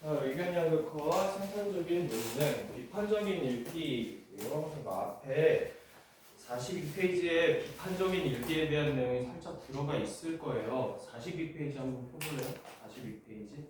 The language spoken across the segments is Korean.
의견 양극화와 생산적인 논쟁, 비판적인 읽기 이런 거 앞에 42페이지에 비판적인 읽기에 대한 내용이 살짝 들어가 있을 거예요. 42페이지 한번 펴볼래요? 42페이지.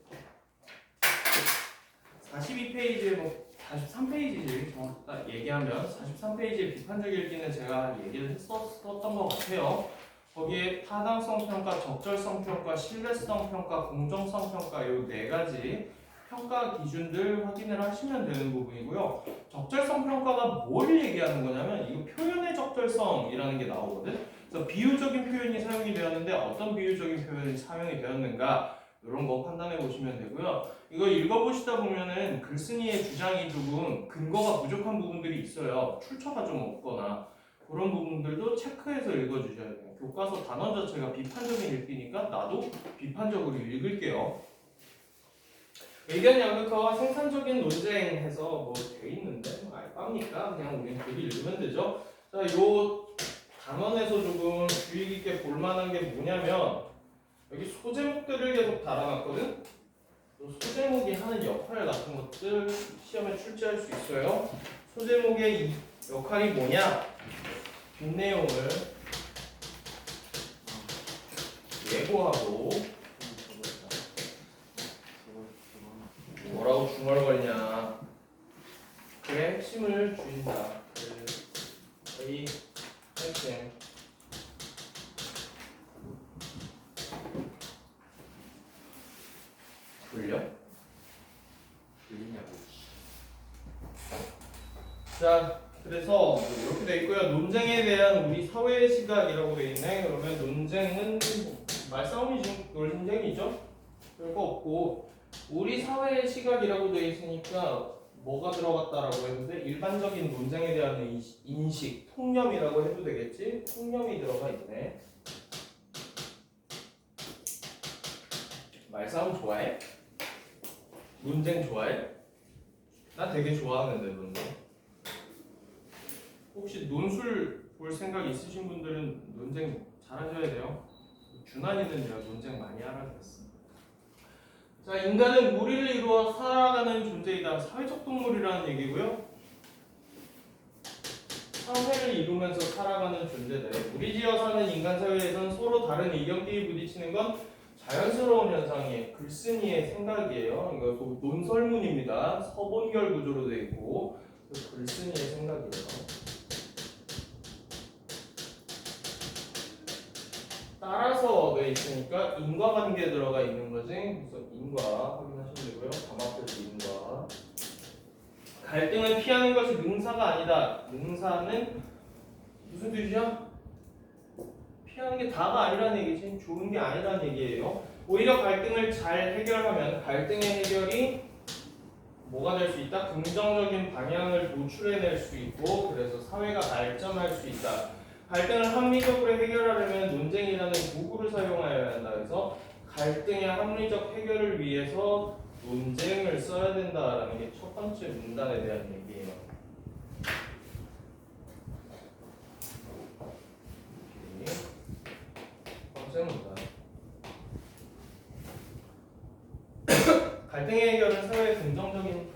42페이지에 43페이지지 정확히 딱 얘기하면 43페이지에 비판적 읽기는 제가 얘기를 했었던 것 같아요. 거기에 타당성 평가, 적절성 평가, 신뢰성 평가, 공정성 평가 이 네 가지 평가 기준들 확인을 하시면 되는 부분이고요. 적절성 평가가 뭘 얘기하는 거냐면 이거 표현의 적절성이라는 게 나오거든. 그래서 비유적인 표현이 사용이 되었는데 어떤 비유적인 표현이 사용이 되었는가 이런 거 판단해 보시면 되고요. 이거 읽어보시다 보면은 글쓴이의 주장이 조금 근거가 부족한 부분들이 있어요. 출처가 좀 없거나 그런 부분들도 체크해서 읽어주셔야 돼요. 교과서 단원 자체가 비판적인 읽기니까 나도 비판적으로 읽을게요. 의견 양극화와 생산적인 논쟁해서 뭐 돼 있는데 알바니까 그냥 우리 글이 읽으면 되죠. 자, 요 단원에서 조금 주의 깊게 볼 만한 게 뭐냐면 여기 소제목들을 계속 달아놨거든. 소제목이 하는 역할 같은 것들 시험에 출제할 수 있어요. 소제목의 이 역할이 뭐냐? 뒷내용을 예고하고 뭐라고 중얼거리냐? 그의 핵심을 줄인다. 그의 핵심. 돌려? 돌리냐고. 자, 그래서 이렇게 돼 있고요. 논쟁에 대한 우리 사회의 시각이라고 돼 있네. 그러면 논쟁은 말싸움이죠. 논쟁이죠. 별거 없고 우리 사회의 시각이라고 돼 있으니까 뭐가 들어갔다라고 했는데 일반적인 논쟁에 대한 인식, 통념이라고 해도 되겠지? 통념이 들어가 있네. 말싸움 좋아해? 논쟁 좋아해? 나 되게 좋아하는데 논쟁. 혹시 논술 볼 생각 있으신 분들은 논쟁 잘하셔야 돼요. 준환이는 내가 논쟁 많이 하라 그랬어. 자, 인간은 무리를 이루어 살아가는 존재이다. 사회적 동물이라는 얘기고요. 사회를 이루면서 살아가는 존재들. 무리지어 사는 인간 사회에서는 서로 다른 의견끼리 부딪히는 건 자연스러운 현상이에요. 글쓴이의 생각이에요. 이거 논설문입니다. 서본결 구조로 되어 있고 글쓴이의 생각이에요. 따라서 돼 있으니까 인과관계 들어가 있는 거지. 그래서 인과 확인하시면 되고요. 담합해서 인과. 갈등을 피하는 것이 능사가 아니다. 능사는 무슨 뜻이야? 피하는 게 다가 아니라는 얘기지. 좋은 게 아니라는 얘기예요. 오히려 갈등을 잘 해결하면 갈등의 해결이 뭐가 될 수 있다? 긍정적인 방향을 도출해낼 수 있고 그래서 사회가 발전할 수 있다. 갈등을 합리적으로 해결하려면 논쟁이라는 도구를 사용하여야 한다. 그래서 갈등의 합리적 해결을 위해서 논쟁을 써야 된다라는 게 첫 번째 문단에 대한 얘기예요. 번째 문단. 갈등의 해결은 사회의 긍정적인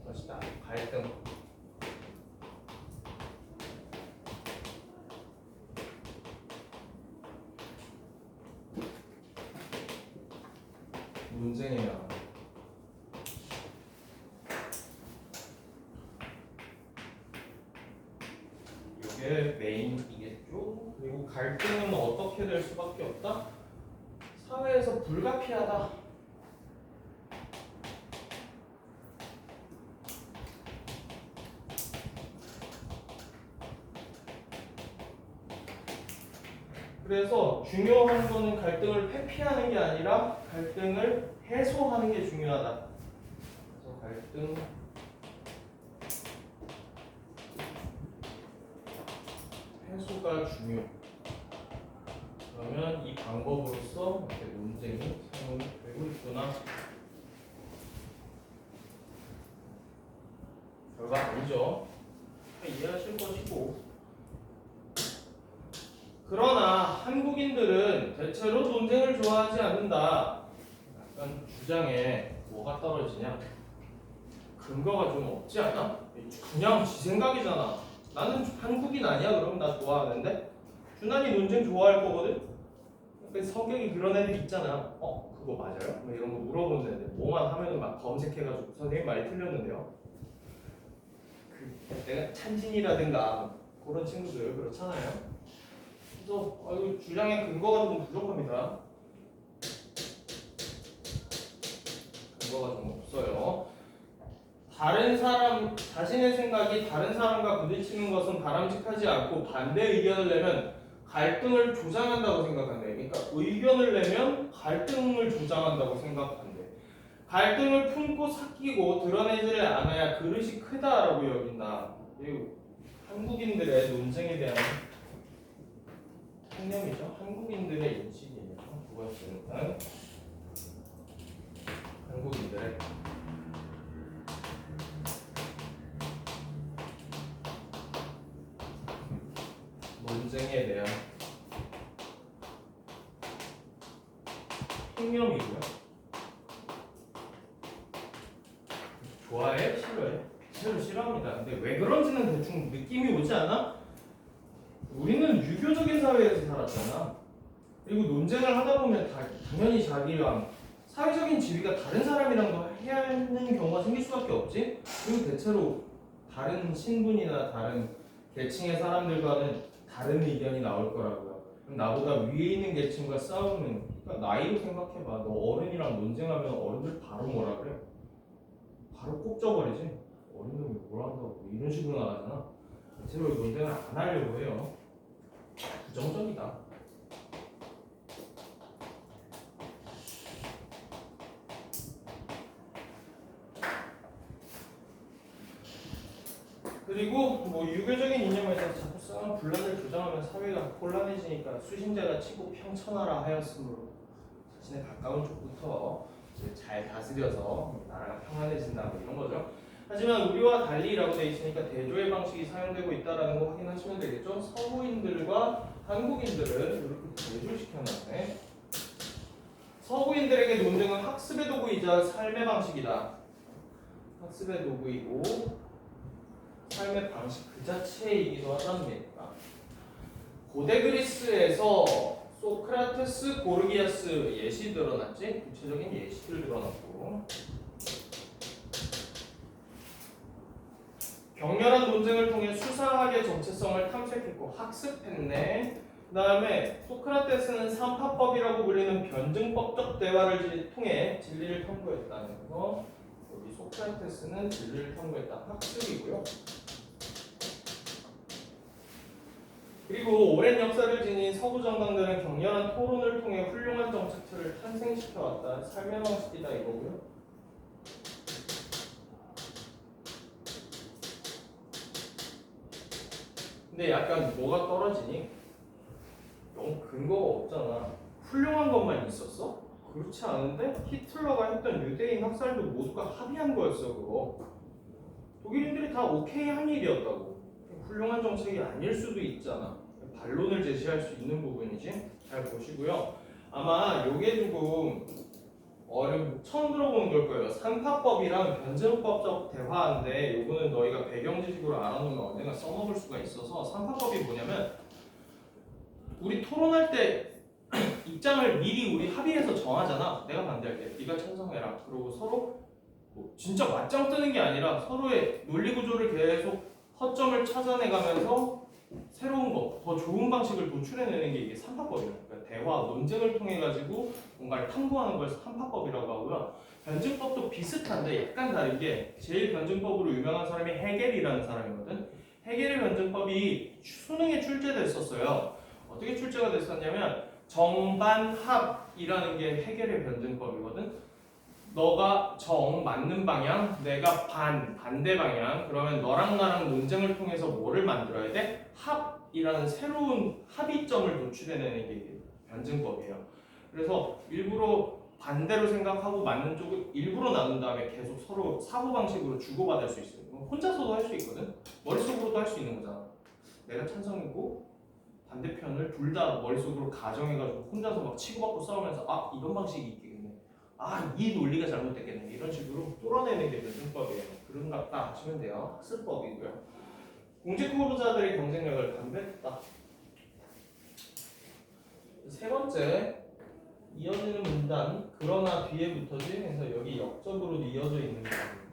것이다. 갈등. 논쟁이야. 이게 메인이겠죠. 그리고 갈등은 어떻게 될 수밖에 없다? 사회에서 불가피하다. 그래서 중요한 거는 갈등을 회피하는 게 아니라 갈등을 해소하는 게 중요하다. 그래서 갈등 해소가 중요. 그러면 이 방법으로서 이렇게 논쟁이 사용이 되고 있구나. 별거 아니죠. 이해하실 것이고. 그러나 한국인들은 대체로 논쟁을 좋아하지 않는다. 약간 주장에 뭐가 떨어지냐? 근거가 좀 없지 않아? 그냥 지 생각이잖아. 나는 한국인 아니야? 그럼 나 좋아하는데? 준환이 논쟁 좋아할 거거든? 그래서 성격이 그런 애들 있잖아. 그거 맞아요? 뭐 이런 거 물어보는 애들. 뭐만 하면은 막 검색해가지고 선생님 말이 틀렸는데요. 내가 찬진이라든가 그런 친구들 그렇잖아요. 그래서 이거 주장의 근거가 좀 부족합니다. 근거가 좀 없어요. 다른 사람 자신의 생각이 다른 사람과 부딪히는 것은 바람직하지 않고 반대 의견을 내면 갈등을 조장한다고 생각한대. 그러니까 의견을 내면 갈등을 조장한다고 생각한대. 갈등을 품고 삭히고 드러내지를 않아야 그릇이 크다라고 여긴다. 그리고 한국인들의 논쟁에 대한 개념이죠. 한국인들의 인식이에요. 두 번째는 한국인들의 논쟁에 대한 개념이고요. 좋아해? 싫어해? 싫어 싫어합니다. 근데 왜 그런지는 대충 느낌이 오지 않아? 우리는 유교적인 사회에서 살았잖아. 그리고 논쟁을 하다 보면 당연히 자기랑 사회적인 지위가 다른 사람이랑도 해야 하는 경우가 생길 수밖에 없지. 그리고 대체로 다른 신분이나 다른 계층의 사람들과는 다른 의견이 나올 거라고요. 그럼 나보다 위에 있는 계층과 싸우면, 그러니까 나이로 생각해봐. 너 어른이랑 논쟁하면 어른들 바로 뭐라 그래? 바로 꼽져버리지. 어른들은 뭘 한다고 이런 식으로 나가잖아. 대체로 논쟁을 안 하려고 해요. 부정적이다. 그리고 뭐 유교적인 이념에서 자꾸 싸움 분란을 조장하면 사회가 혼란해지니까 수신자가 치고 평천하라 하였으므로 자신의 가까운 쪽부터 잘 다스려서 나라가 평안해진다 뭐 이런 거죠. 하지만 우리와 달리라고 돼 있으니까 대조의 방식이 사용되고 있다라는 거 확인하시면 되겠죠. 서구인들과 한국인들은 이렇게 대조시켜놨네. 서구인들에게 논쟁은 학습의 도구이자 삶의 방식이다. 학습의 도구이고 삶의 방식 그 자체이기도 하답니다. 고대 그리스에서 소크라테스, 고르기아스 예시 드러났지? 구체적인 예시들 드러났고 격렬한 논쟁을 통해 수사학의 정체성을 탐색했고 학습했네. 그 다음에 소크라테스는 삼파법이라고 불리는 변증법적 대화를 통해 진리를 탐구했다는 거. 여기 소크라테스는 진리를 탐구했다. 학습이고요. 그리고 오랜 역사를 지닌 서구 정당들은 격렬한 토론을 통해 훌륭한 정책들을 탄생시켜왔다. 삶의 방식이다 이거고요. 근데 약간 뭐가 떨어지니? 너무 근거가 없잖아. 훌륭한 것만 있었어? 그렇지 않은데 히틀러가 했던 유대인 학살도 모두가 합의한 거였어 그거. 독일인들이 다 오케이 한 일이었다고. 훌륭한 정책이 아닐 수도 있잖아. 반론을 제시할 수 있는 부분이지. 잘 보시고요. 아마 요게 조금 처음 들어보는 걸 거예요. 삼파법이랑 변증법적 대화인데 요거는 너희가 배경 지식으로 알아놓으면 언젠가 써먹을 수가 있어서 삼파법이 뭐냐면 우리 토론할 때 입장을 미리 우리 합의해서 정하잖아. 내가 반대할게. 네가 찬성해라. 그리고 서로 뭐 진짜 맞짱 뜨는 게 아니라 서로의 논리 구조를 계속 허점을 찾아내가면서 새로운 거, 더 좋은 방식을 도출해내는 게 이게 삼파법이에요. 그러니까 대화, 논쟁을 통해 가지고 뭔가를 탐구하는 걸 삼파법이라고 하고요. 변증법도 비슷한데 약간 다른 게 제일 변증법으로 유명한 사람이 헤겔이라는 사람이거든. 헤겔의 변증법이 수능에 출제됐었어요. 어떻게 출제가 됐었냐면 정반합이라는 게 헤겔의 변증법이거든. 너가 정 맞는 방향, 내가 반대 방향. 그러면 너랑 나랑 논쟁을 통해서 뭐를 만들어야 돼? 합이라는 새로운 합의점을 도출해내는 게 변증법이에요. 그래서 일부러 반대로 생각하고 맞는 쪽을 일부러 나눈 다음에 계속 서로 사고방식으로 주고받을 수 있어요. 혼자서도 할 수 있거든. 머릿속으로도 할 수 있는 거잖아. 내가 찬성이고 반대편을 둘 다 머릿속으로 가정해가지고 혼자서 막 치고받고 싸우면서 이런 방식이 있겠네. 이 논리가 잘못됐겠네. 이런 식으로 뚫어내는 게 대승법이에요. 그런 것 같다 하시면 돼요. 학습법이고요. 공직 후보자들의 경쟁력을 감별했다. 세 번째, 이어지는 문단 그러나 뒤에 붙어지 해서 여기 역적으로 이어져 있는 문단입니다.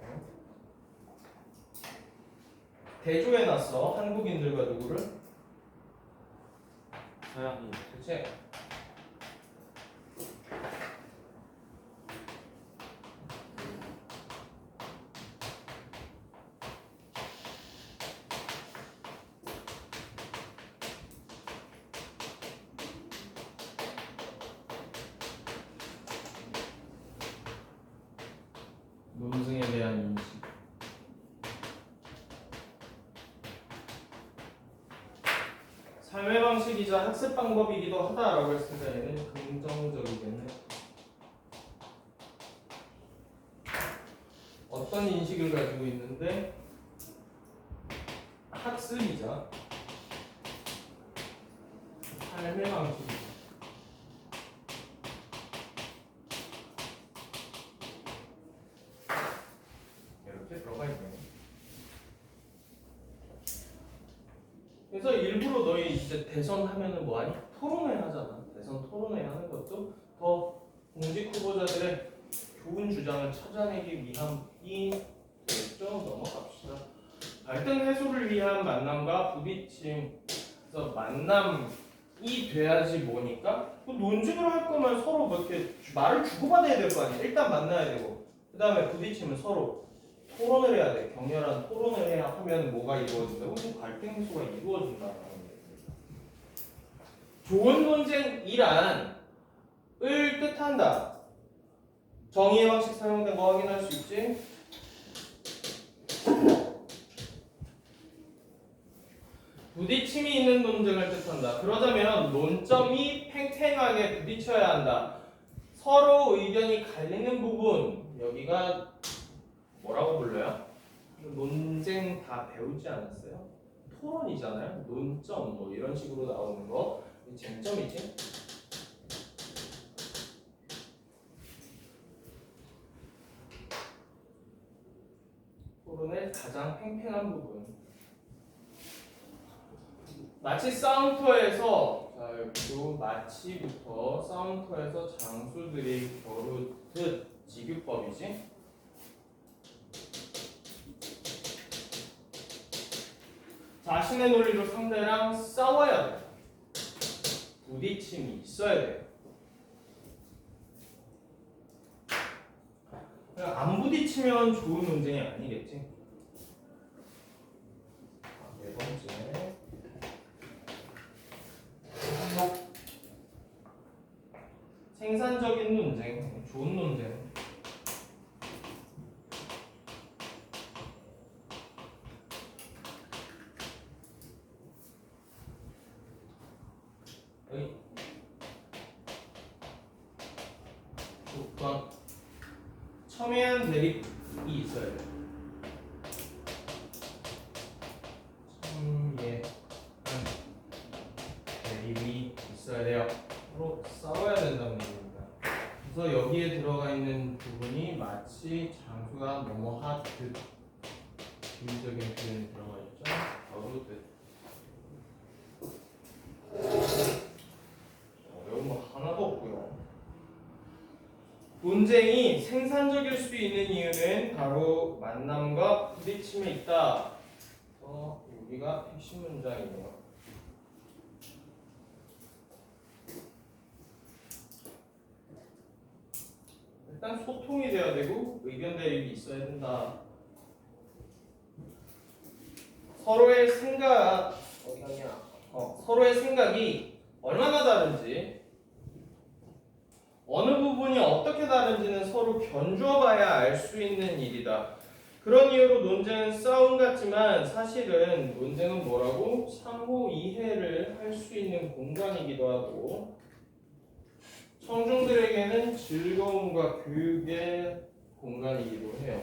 대조해놨어. 한국인들과 누구를? 서양인. 그치? 논증에 대한 인식. 삶의 방식이자 학습 방법이기도 하다라고 했으니까 얘는 긍정적이겠네. 어떤 인식을 가지고 있는데 학습이자 삶의 방식이자 이렇게 들어가 있네요. 그래서 일부러 너희 이제 대선 하면은 뭐하니? 토론회 하잖아. 대선 토론회 하는 것도 더 공직 후보자들의 좋은 주장을 찾아내기 위함이 되겠죠? 넘어갑시다. 갈등 해소를 위한 만남과 부딪힘. 그래서 만남이 돼야지 뭐니까? 논쟁을 할 거면 서로 뭐 이렇게 말을 주고받아야 될 거 아니야. 일단 만나야 되고 그 다음에 부딪히면 서로 토론을 해야 돼. 격렬한 토론을 해야 하면 뭐가 이루어진다고? 갈등 해소가 이루어진다라는 얘기입니다. 좋은 논쟁이란 을 뜻한다. 정의의 방식 사용된 거 확인할 수 있지? 부딪힘이 있는 논쟁을 뜻한다. 그러자면 논점이 팽팽하게 부딪혀야 한다. 서로 의견이 갈리는 부분 여기가 뭐라고 불러요? 논쟁 다 배우지 않았어요? 토론이잖아요. 논점 뭐 이런 식으로 나오는 거 쟁점이지. 토론의 가장 팽팽한 부분. 마치 싸움터에서 자 여기도 마치부터 싸움터에서 장수들이 겨루듯 지규법이지. 자신의 논리로 상대랑 싸워야 돼. 부딪힘이 있어야 돼. 그냥 안 부딪히면 좋은 논쟁이 아니겠지. 네 번째. 생산적인 논쟁, 좋은 논쟁. 여기 조건 첨예한 대립이 있어야 돼. 첨예한 대립이 있어야 돼요. 서로 싸워야 된다는 얘기입니다. 그래서 여기에 들어가 있는 부분이 마치 장수가 넘어하듯 비유적인 표현이 들어가 있죠. 겨루듯. 어려운 거 하나도 없고요. 논쟁이 생산적일 수 있는 이유는 바로 만남과 부딪힘에 있다. 여기가 핵심 문장이네요. 일단 소통이 돼야 되고 의견 대립이 있어야 된다. 서로의 생각 서로의 생각이 얼마나 다른지, 어느 부분이 어떻게 다른지는 서로 견주어 봐야 알 수 있는 일이다. 그런 이유로 논쟁은 싸움 같지만 사실은 논쟁은 뭐라고? 상호 이해를 할 수 있는 공간이기도 하고 청중들에게는 즐거움과 교육의 공간이기도 해요.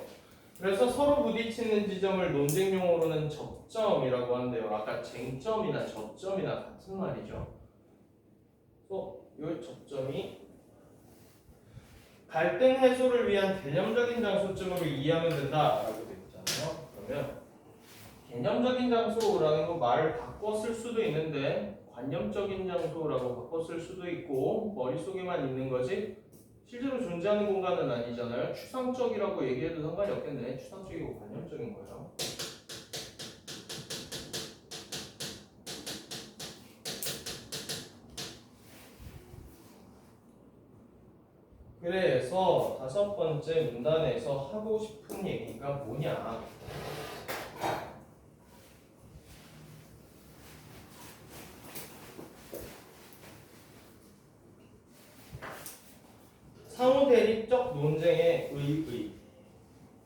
그래서 서로 부딪히는 지점을 논쟁 용어로는 접점이라고 한대요. 아까 쟁점이나 접점이나 같은 말이죠. 이 접점이 갈등 해소를 위한 개념적인 장소쯤으로 이해하면 된다라고 되어 있잖아요. 그러면 개념적인 장소라는 거 말을 바꿔 쓸 수도 있는데 관념적인 장소라고 바꿔 쓸 수도 있고 머릿속에만 있는 거지 실제로 존재하는 공간은 아니잖아요. 추상적이라고 얘기해도 상관이 없겠네. 추상적이고 관념적인 거예요. 그래서 다섯 번째 문단에서 하고 싶은 얘기가 뭐냐? 상호 대립적 논쟁의 의의.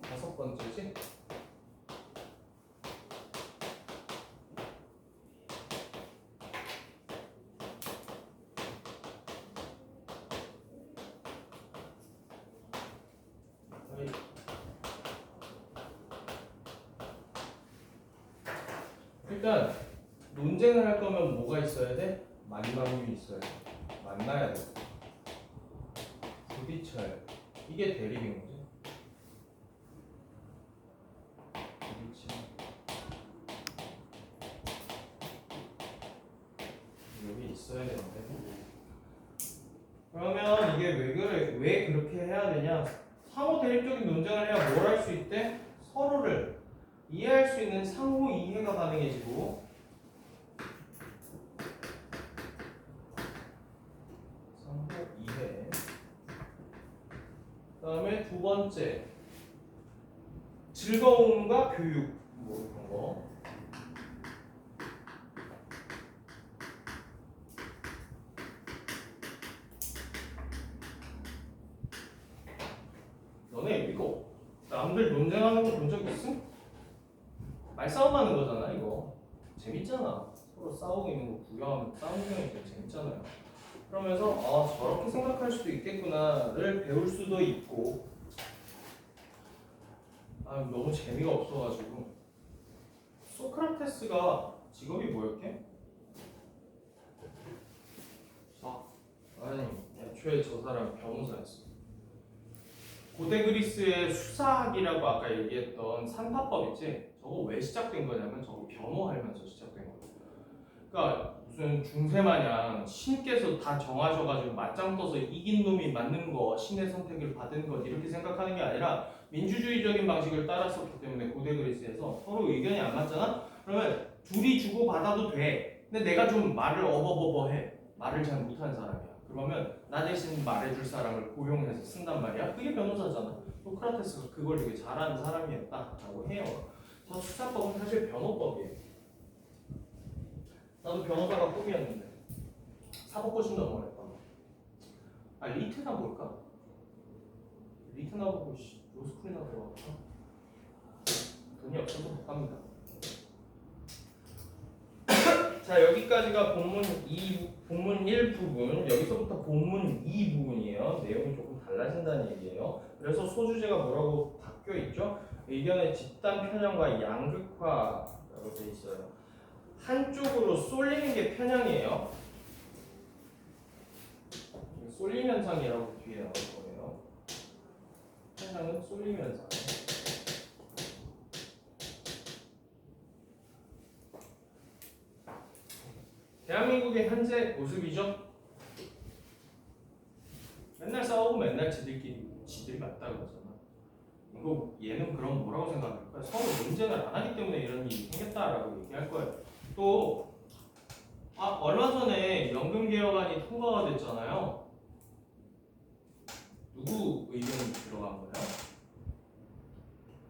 다섯 번째지? 일단 논쟁을 할 거면 뭐가 있어야 돼? 만남이 있어야 돼. 만나야 돼. 부딪혀야 돼. 이게 대립인 거지. 부딪히는. 여기 있어야 되는데. 그러면 이게 왜 그래? 왜 그렇게 해야 되냐? 상호 대립적인 논쟁을 해야 뭘 할 수 있대? 서로를 이해할 수 있는 상호 이해가 가능해지고 상호 이해. 그다음에 두 번째 즐거움과 교육 뭐 이런 거. 너네 이거 남들 논쟁하는 거 본 적 있음? 말싸움하는 거잖아 이거. 재밌잖아. 서로 싸우고 있는 거 구경하면 싸우는 게 되게 재밌잖아요. 그러면서 아 저렇게 생각할 수도 있겠구나를 배울 수도 있고 아 너무 재미가 없어가지고 소크라테스가 직업이 뭐였게? 아니 애초에 저 사람 변호사였어. 고대 그리스의 수사학이라고 아까 얘기했던 산파법 있지? 저거 왜 시작된 거냐면 저거 변호하면서 시작된 거예요. 그러니까 무슨 중세마냥 신께서 다 정하셔가지고 맞짱 떠서 이긴 놈이 맞는 거, 신의 선택을 받은 것 이렇게 생각하는 게 아니라 민주주의적인 방식을 따랐었기 때문에 고대 그리스에서 서로 의견이 안 맞잖아? 그러면 둘이 주고 받아도 돼. 근데 내가 좀 말을 어버버버해. 말을 잘 못하는 사람이야. 그러면 나 대신 말해줄 사람을 고용해서 쓴단 말이야. 그게 변호사잖아. 소크라테스가 그걸 되게 잘하는 사람이었다라고 해요. 저 수사법은 사실 변호법이에요. 나도 변호사가 꿈이었는데 사법고시 넘어갔다. 아 리트나 볼까? 리트나 보고 로스쿨이나 들어갈까? 돈이 없어서 못 갑니다. 자 여기까지가 본문 1 부분. 여기서부터 본문 2 부분이에요. 내용이 조금 달라진다는 얘기예요. 그래서 소주제가 뭐라고 바뀌어 있죠? 의견의 집단 편향과 양극화라고 돼 있어요. 한쪽으로 쏠리는 게 편향이에요. 쏠림 현상이라고 뒤에 나올 거예요. 편향은 쏠림 현상. 대한민국의 현재 모습이죠. 맨날 싸우고 맨날 지들이 맞다 그러잖아. 이거 얘는 그럼 뭐라고 생각할까? 서로 논쟁을 안 하기 때문에 이런 일이 생겼다라고 얘기할 거예요. 또 얼마 전에 연금개혁안이 통과가 됐잖아요. 누구 의견이 들어간 거야?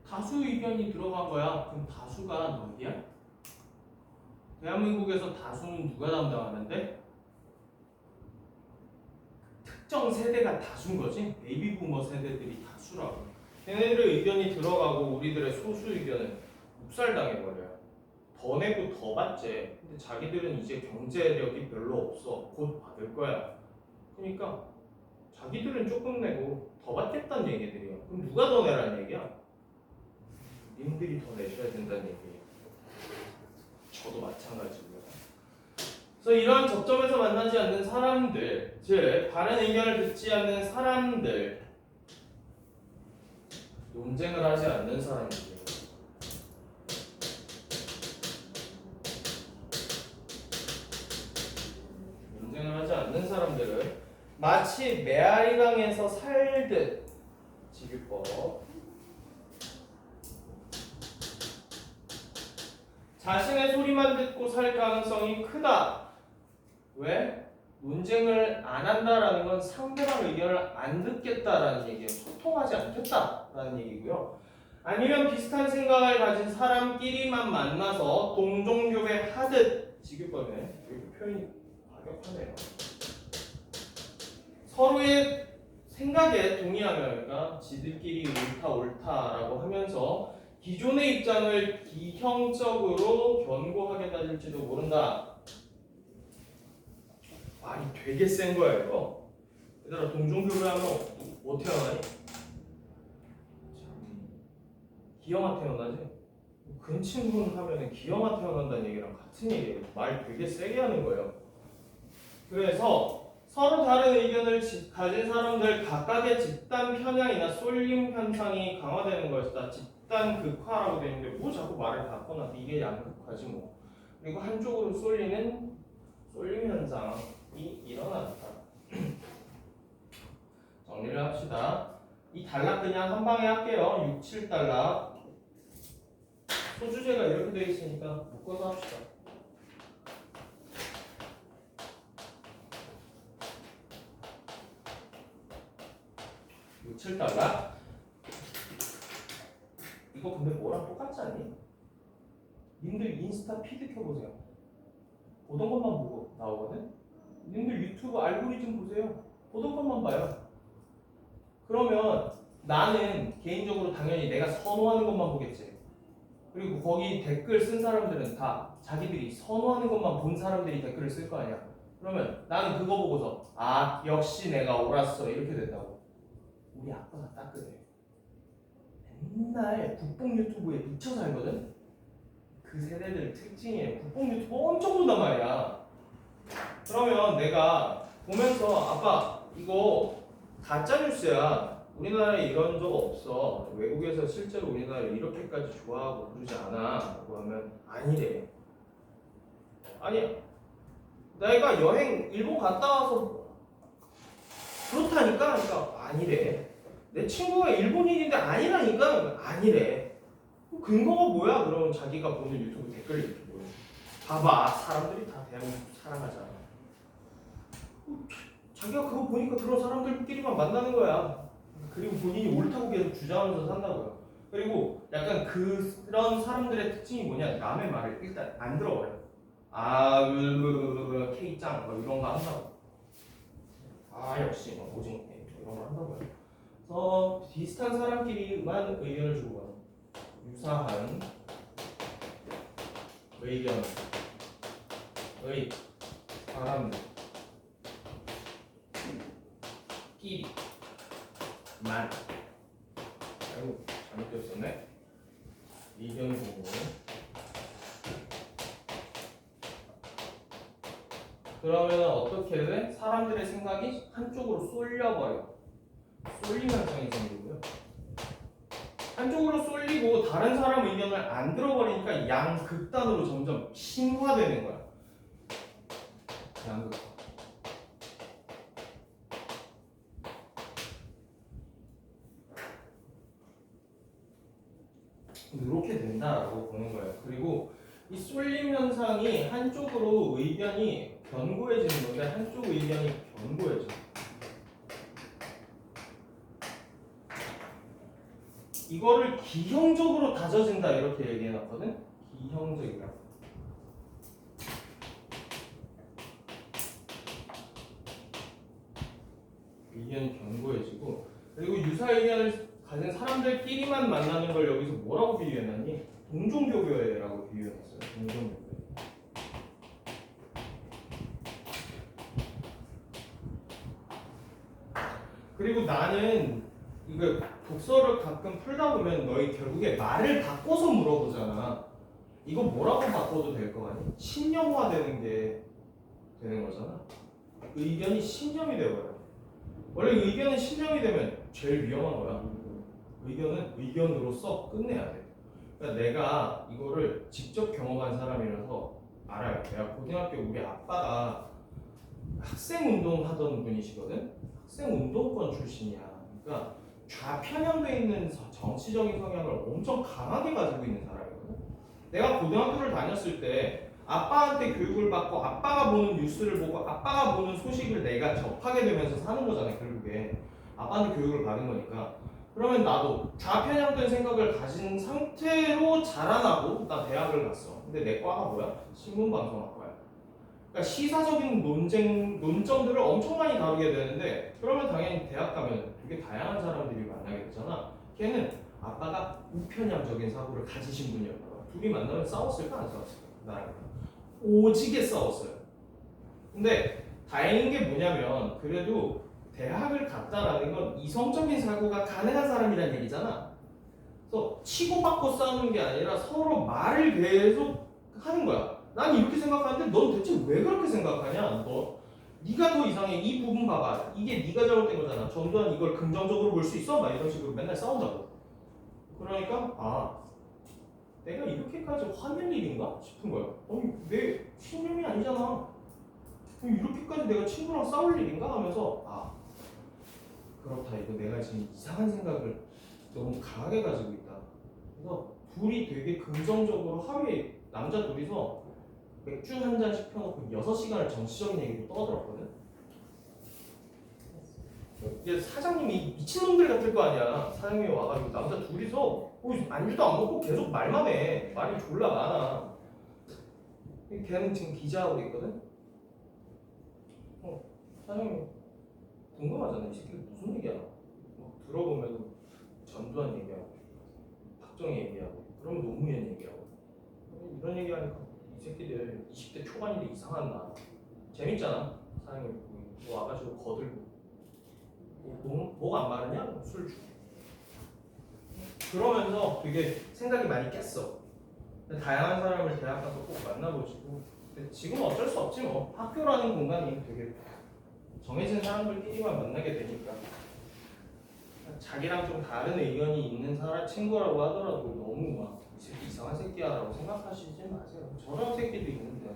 다수 의견이 들어간 거야. 그럼 다수가 너희야? 대한민국에서 다수는 누가 담당하는데? 특정 세대가 다수인 거지? 베이비 부머 세대들이 다수라고. 걔네들의 의견이 들어가고 우리들의 소수 의견은 묵살당해버려요. 더 내고 더 받지. 근데 자기들은 이제 경제력이 별로 없어. 곧 받을 거야. 그러니까 자기들은 조금 내고 더 받겠다는 얘기들이야. 그럼 누가 더 내라는 얘기야? 님들이 더 내셔야 된다는 얘기예요. 저도 마찬가지고요. 그래서 이러한 접점에서 만나지 않는 사람들, 즉 다른 의견을 듣지 않는 사람들, 논쟁을 하지 않는 사람이에요. 논쟁을 하지 않는 사람들은 마치 메아리강에서 살듯 지규법 자신의 소리만 듣고 살 가능성이 크다. 왜? 논쟁을 안 한다라는 건 상대방 의견을 안 듣겠다라는 얘기예요. 소통하지 않겠다라는 얘기고요. 아니면 비슷한 생각을 가진 사람끼리만 만나서 동종교배 하듯 지규법에 이렇게 표현이 과격하네요. 서로의 생각에 동의하면 그러니까 지들끼리 옳다라고 하면서 기존의 입장을 비형적으로 견고하게 따질지도 모른다. 말이 되게 센 거예요. 얘들아 동종교배하면 어떻게 하나니? 기형아 태어나지? 근친분 하면은 기형아 태어난다는 얘기랑 같은 얘기예요. 말 되게 세게 하는 거예요. 그래서 서로 다른 의견을 가진 사람들 각각의 집단 편향이나 쏠림 현상이 강화되는 것이다. 집단 극화라고 되어 있는데 뭐 자꾸 말을 바꿔놔. 이게 양극화지 뭐. 그리고 한쪽으로 쏠리는 쏠림 현상이 일어난다. 정리를 합시다. 이 단락 그냥 한 방에 할게요. 6, 7단락. 소주제가 이렇게 되어 있으니까 묶어서 합시다. 6, 7달러. 이거 근데 뭐랑 똑같지 않니? 님들 인스타 피드 켜보세요. 보던 것만 보고 나오거든? 님들 유튜브 알고리즘 보세요. 보던 것만 봐요. 그러면 나는 개인적으로 당연히 내가 선호하는 것만 보겠지. 그리고 거기 댓글 쓴 사람들은 다 자기들이 선호하는 것만 본 사람들이 댓글을 쓸 거 아니야. 그러면 나는 그거 보고서 아 역시 내가 옳았어 이렇게 된다고. 우리 아빠가 딱 그래. 맨날 국뽕 유튜브에 미쳐 살거든. 그 세대들 특징이에요. 국뽕 유튜브 엄청 본단 말이야. 그러면 내가 보면서 아빠 이거 가짜 뉴스야. 우리나라에 이런 적 없어. 외국에서 실제로 우리나라를 이렇게까지 좋아하고 그러지 않아. 라고 하면 아니래. 아니야. 내가 여행 일본 갔다 와서 그렇다니까? 그러니까 아니래. 내 친구가 일본인인데 아니라니까? 아니래. 근거가 뭐야? 그러면 자기가 보는 유튜브 댓글을 이렇게 보여. 봐봐. 사람들이 다 대한민국 사랑하잖아. 자기가 그거 보니까 그런 사람들끼리만 만나는 거야. 그리고 본인이 옳다고 계속 주장하면서 산다고요. 그리고 약간 그런 사람들의 특징이 뭐냐? 남의 말을 일단 안 들어버려. 아, K짱 뭐 이런 거 한다고. 아, 역시 뭐 오징어 게임 이런 거 한다고요. 그래서 비슷한 사람끼리만 의견을 주고 유사한 의견의 사람들 끼리만 아이고 잘못 썼네. 의견 보고 그러면 어떻게 돼? 사람들의 생각이 한쪽으로 쏠려버려. 쏠림 현상이 생기고요. 한쪽으로 쏠리고 다른 사람 의견을 안 들어버리니까 양극단으로 점점 심화되는 거야. 양극화. 이렇게 된다라고 보는 거예요. 그리고 이 쏠림 현상이 한쪽으로 의견이 견고해지는 건데 한쪽 의견이 견고해져. 이거를 기형적으로 다져진다 이렇게 얘기해놨거든. 기형적이다. 의견이 견고해지고 그리고 유사 의견을 가진 사람들끼리만 만나는 걸 여기서 뭐라고 비유해놨니? 동종교배라고 비유해놨어요. 동종교배. 그리고 나는 이거 독서를 가끔 풀다 보면 너희 결국에 말을 바꿔서 물어보잖아. 이거 뭐라고 바꿔도 될 거 아니? 신념화되는 게 되는 거잖아. 의견이 신념이 돼버려. 원래 의견은 신념이 되면 제일 위험한 거야. 의견은 의견으로서 끝내야 돼. 그러니까 내가 이거를 직접 경험한 사람이라서 알아요. 내가 고등학교 우리 아빠가 학생 운동 하던 분이시거든. 학생 운동권 출신이야. 그러니까 좌편향돼 있는 정치적인 성향을 엄청 강하게 가지고 있는 사람이거든. 내가 고등학교를 다녔을 때 아빠한테 교육을 받고 아빠가 보는 뉴스를 보고 아빠가 보는 소식을 내가 접하게 되면서 사는 거잖아요. 결국에 아빠한테 교육을 받은 거니까. 그러면 나도 좌편향된 생각을 가진 상태로 자라나고 나 대학을 갔어. 근데 내 과가 뭐야? 신문방송학과야. 그러니까 시사적인 논점들을 엄청 많이 다루게 되는데 그러면 당연히 대학 가면 되게 다양한 사람들이 만나게 되잖아. 걔는 아빠가 우편향적인 사고를 가지신 분이었거든. 둘이 만나면 싸웠을까 안 싸웠을까? 나랑 오지게 싸웠어요. 근데 다행인 게 뭐냐면 그래도 대학을 갔다라는 건 이성적인 사고가 가능한 사람이란 얘기잖아. 그래서 치고받고 싸우는 게 아니라 서로 말을 계속 하는 거야. 난 이렇게 생각하는데 넌 대체 왜 그렇게 생각하냐? 네가 더 이상해. 이 부분 봐봐. 이게 네가 잘못된 거잖아. 전두환 이걸 긍정적으로 볼 수 있어? 막 이런 식으로 맨날 싸운다고. 그러니까 내가 이렇게까지 화낼 일인가 싶은 거야. 아니 내 신념이 아니잖아. 이렇게까지 내가 친구랑 싸울 일인가 하면서 그렇다. 이거 내가 지금 이상한 생각을 너무 강하게 가지고 있다. 그래서 둘이 되게 긍정적으로 하루에 남자 둘이서 맥주 한 잔씩 펴놓고 6시간을 정치적인 얘기로 떠들었거든. 이제 사장님이 미친놈들 같을 거 아니야. 사장님이 와가지고 남자 둘이서 안주도 안 먹고 계속 말만 해. 말이 졸라 많아. 걔는 지금 기자하고 있거든. 사장님 궁금하잖아. 이 새끼 무슨 얘기야? 들어보면 전두환 얘기하고 박정희 얘기하고 그러면 노무현 얘기하고 이런 얘기하니까 이 새끼들 20대 초반인데 이상한 나 재밌잖아. 사장님 와가지고 거들고 목 안 마르냐? 술 주고 그러면서 되게 생각이 많이 깼어. 다양한 사람을 대학 가서 꼭 만나보시고 근데 지금은 어쩔 수 없지 뭐. 학교라는 공간이 되게 정해진 사람들끼리만 만나게 되니까 자기랑 좀 다른 의견이 있는 사람 친구라고 하더라도 너무 막 이 새끼 이상한 새끼야라고 생각하시지 마세요. 저런 새끼도 있는데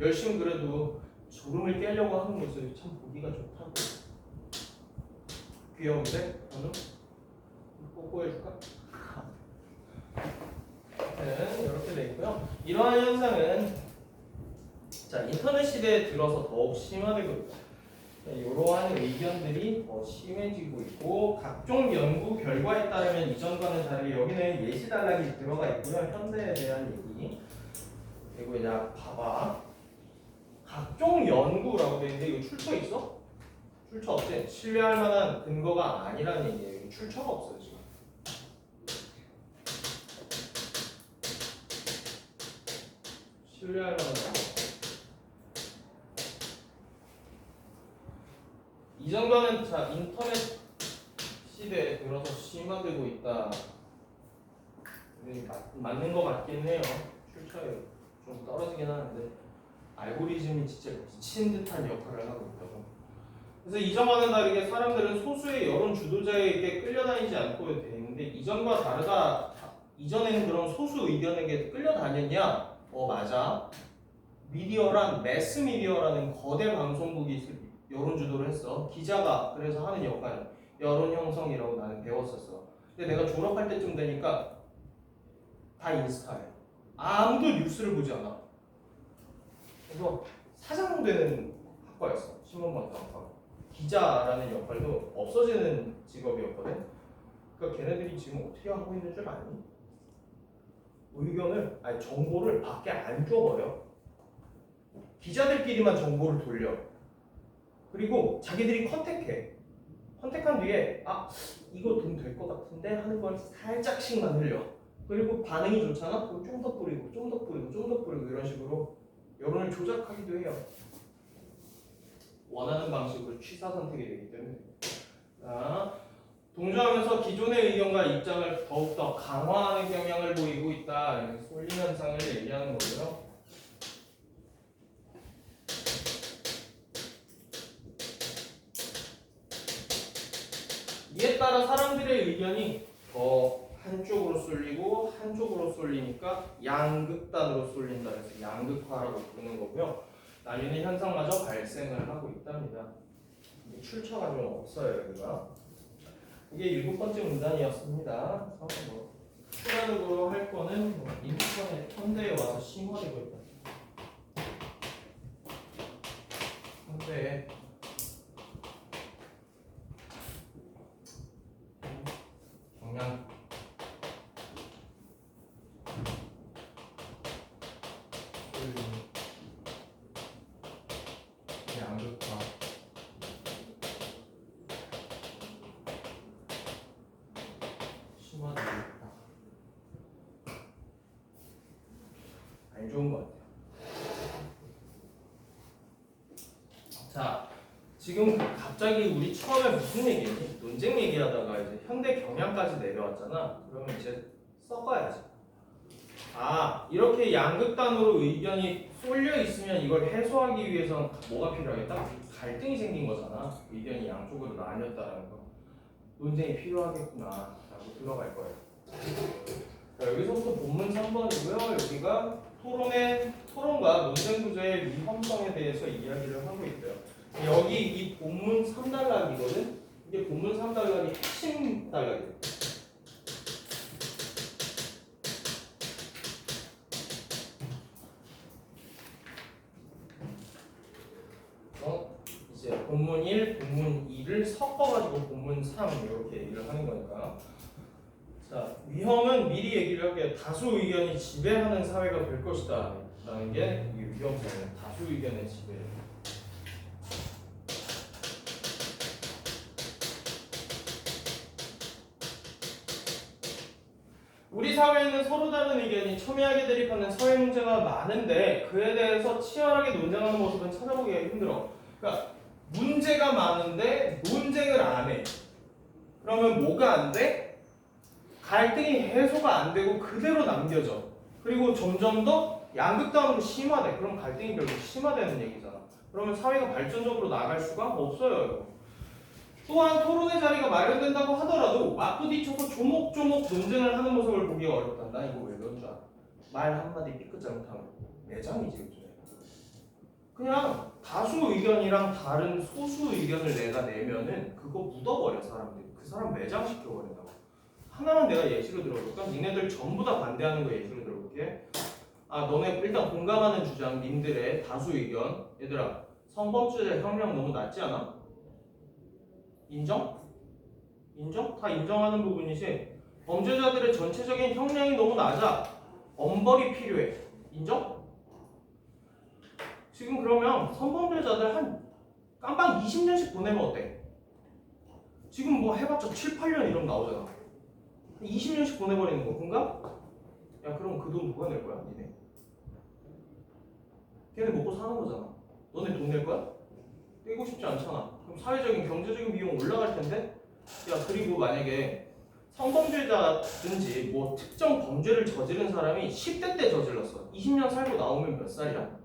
열심히 그래도 졸음을 깨려고 하는 모습이 참 보기가 좋다고. 귀여운데? 저는 뽀뽀해줄까? 네, 이렇게 돼 있고요. 이러한 현상은 인터넷 시대에 들어서 더욱 심화되고 있다. 이러한 의견들이 더 심해지고 있고 각종 연구 결과에 따르면 이전과는 다르게 여기는 예시 단락이 들어가 있고요. 현대에 대한 얘기 그리고 이제 봐봐 각종 연구라고 되어 있는데 이거 출처 있어? 출처 없지? 신뢰할 만한 근거가 아니라는 얘기예요. 출처가 없어요 지금. 신뢰할 만한 근거. 이전과는 인터넷 시대에 들어서 심화되고 있다. 맞는 것 같긴 해요. 출처에 좀 떨어지긴 하는데 알고리즘이 진짜 미친 듯한 역할을 하고 있다고. 그래서 이전과는 다르게 사람들은 소수의 여론 주도자에게 끌려다니지 않고 돼 있는데 이전과 다르다. 이전에는 그런 소수 의견에게 끌려다녔냐? 맞아. 미디어란 매스 미디어라는 거대 방송국이 여론 주도를 했어. 기자가 그래서 하는 역할 여론 형성이라고 나는 배웠었어. 근데 내가 졸업할 때쯤 되니까 다 인스타에 아무도 뉴스를 보지 않아. 그래서 사장 되는 학과였어. 신문방송학과. 기자라는 역할도 없어지는 직업이었거든. 그러니까 걔네들이 지금 어떻게 하고 있는 줄 아니? 정보를 밖에 안 줘버려. 기자들끼리만 정보를 돌려. 그리고 자기들이 컨택한 뒤에 이거 돈 될 것 같은데 하는 걸 살짝씩만 흘려. 그리고 반응이 좋잖아? 그럼 좀 더 뿌리고 좀 더 뿌리고 좀 더 뿌리고 이런 식으로 여론을 조작하기도 해요. 원하는 방식으로 취사 선택이 되기 때문에. 동조하면서 기존의 의견과 입장을 더욱더 강화하는 경향을 보이고 있다. 쏠림 현상을 얘기하는 거고요. 이 이에 따라 사람들의 의견이 한쪽으로 쏠리고 한쪽으로 쏠리니까 양극단으로 쏠린다 해서 양극화라고 부르는 거고요. 날리는 현상마저 발생을 하고 있답니다. 출처가 좀 없어요 여기가. 이게 7번째 문단이었습니다. 그래서 추가적으로 할 거는 인터넷 현대에 와서 심화되고 있다. 현대에 경향 양극화 심화되고 있다. 안 좋은 것 같아요. 자, 지금 갑자기 우리 처음에 무슨 얘기했니? 논쟁 얘기하다가 이제 현대 경향까지 내려왔잖아. 그러면 이제 섞어야지. 이렇게 양극단으로 의견이 쏠려 있으면 이걸 해소하기 위해서는 뭐가 필요하겠다? 갈등이 생긴 거잖아. 의견이 양쪽으로 나뉘었다는 거. 논쟁이 필요하겠구나 라고 들어갈 거예요. 자, 여기서부터 본문 3번이고요. 여기가 토론과 논쟁 구조의 위험성에 대해서 이야기를 하고 있어요. 여기 이 본문 3단락이거든. 이게 본문 3단락이 핵심 단락이에요. 이제 본문 1, 본문 2를 섞어가지고 본문 3 이렇게 얘기를 하는 거니까. 자, 위험은 미리 얘기를 할게요. 다수 의견이 지배하는 사회가 될 것이다 라는 게 이 위험성이에요. 다수 의견의 지배. 우리 사회에는 서로 다른 의견이 첨예하게 대립하는 사회 문제가 많은데 그에 대해서 치열하게 논쟁하는 모습은 찾아보기가 힘들어. 그러니까 문제가 많은데 논쟁을 안 해. 그러면 뭐가 안 돼? 갈등이 해소가 안 되고 그대로 남겨져. 그리고 점점 더 양극단으로 심화돼. 그럼 갈등이 결국 심화되는 얘기잖아. 그러면 사회가 발전적으로 나아갈 수가 없어요. 또한 토론의 자리가 마련된다고 하더라도 맞부딪혀서 조목조목 논쟁을 하는 모습을 보기가 어렵다. 나 이거 왜 그런 줄 알아? 말 한마디 삐끗 잘못하면 매장이지 요즘에. 그냥 다수 의견이랑 다른 소수 의견을 내가 내면은 그거 묻어버려 사람들이. 그 사람 매장시켜버린다고. 하나만 내가 예시로 들어볼까? 니네들 전부 다 반대하는 거 예시로 들어볼게. 너네 일단 공감하는 주장 님들의 다수 의견. 얘들아, 성범죄자 형량 너무 낮지 않아? 인정? 인정? 다 인정하는 부분이지. 범죄자들의 전체적인 형량이 너무 낮아. 엄벌이 필요해. 인정? 지금 그러면 성범죄자들 한 깜빵 20년씩 보내면 어때? 지금 뭐 해봤자 7, 8년 이러면 나오잖아. 20년씩 보내버리는 거 공감? 야, 그럼 그 돈 누가 낼 거야? 니네? 걔네 먹고 사는 거잖아. 너네 돈 낼 거야? 떼고 싶지 않잖아. 그럼 사회적인 경제적인 비용 올라갈 텐데. 야, 그리고 만약에 성범죄자든지 뭐 특정 범죄를 저지른 사람이 10대 때 저질렀어. 20년 살고 나오면 몇 살이야?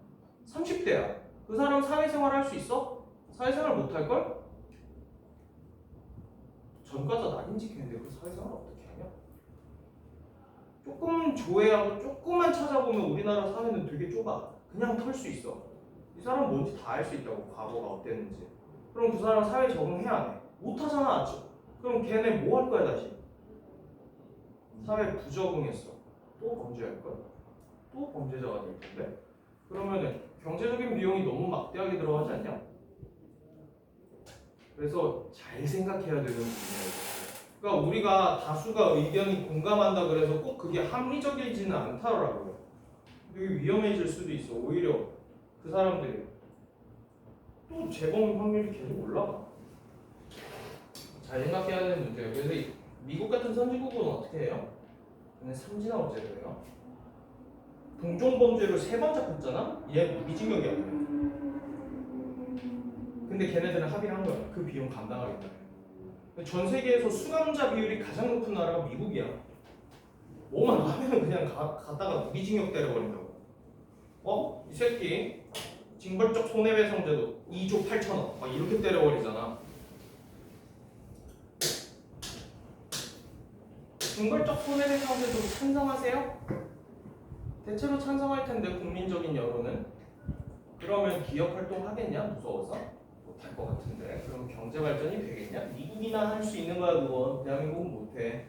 30대야. 그 사람 사회생활 할 수 있어? 사회생활 못 할걸? 전과자 낙인 찍히는데 그 사회생활 어떻게 하냐? 조금 조회하고 조금만 찾아보면 우리나라 사회는 되게 좁아. 그냥 털 수 있어. 이 사람 뭔지 다 알 수 있다고. 과거가 어땠는지. 그럼 그 사람 사회 적응해 안 해? 못 하잖아. 그럼 걔네 뭐 할 거야 다시? 사회 부적응했어. 또 범죄할 거야? 또 범죄자가 될 텐데? 그러면은 경제적인 비용이 너무 막대하게 들어가지 않냐? 그래서 잘 생각해야 되는 부분이에요. 그러니까 우리가 다수가 의견이 공감한다 그래서 꼭 그게 합리적이지는 않다라고요. 되게 위험해질 수도 있어. 오히려 그 사람들이 또 재범 확률이 계속 올라가. 잘 생각해야 되는 문제예요. 그래서 미국 같은 선진국은 어떻게 해요? 근데 삼진아웃제도 해요. 동종범죄로 3번 잡혔잖아? 얘 무기징역이 안 돼. 근데 걔네들은 합의를 한 거야. 그 비용 감당하겠다. 전 세계에서 수감자 비율이 가장 높은 나라가 미국이야. 뭐만 하면 그냥 갔다가 무기징역 때려버린다고. 이 새끼 징벌적 손해배상제도 2조 8천억 막 이렇게 때려버리잖아. 징벌적 손해배상 제도 찬성하세요? 대체로 찬성할 텐데 국민적인 여론은. 그러면 기업 활동 하겠냐? 무서워서? 못할 것 같은데. 그럼 경제 발전이 되겠냐? 미국이나 할 수 있는 거야 그건. 대한민국은 못해.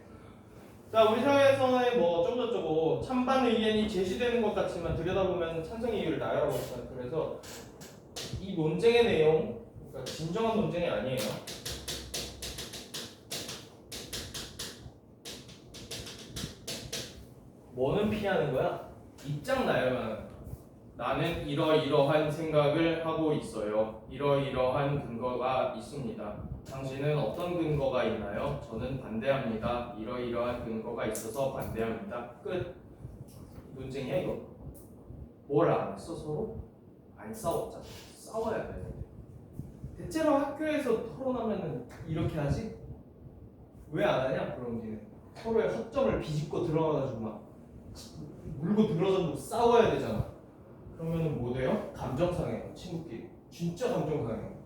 자, 우리 사회에서는 뭐 어쩌고저쩌고 찬반 의견이 제시되는 것 같지만 들여다보면 찬성의 이유를 나열하고 있어요. 그래서 이 논쟁의 내용, 그러니까 진정한 논쟁이 아니에요. 뭐는 피하는 거야? 입장 나열만. 나는 이러이러한 생각을 하고 있어요. 이러이러한 근거가 있습니다. 당신은 어떤 근거가 있나요? 저는 반대합니다. 이러이러한 근거가 있어서 반대합니다. 끝. 논쟁이야 이거. 뭘 안 했어 서로? 안 싸웠잖아. 싸워야 돼. 대체로 학교에서 토론하면은 이렇게 하지? 왜 안 하냐? 그럼 니는 서로의 허점을 비집고 들어가가지고 막 물고 들어서도 싸워야 되잖아. 그러면은 뭐 돼요? 감정 상해요. 친구끼리. 진짜 감정 상해요.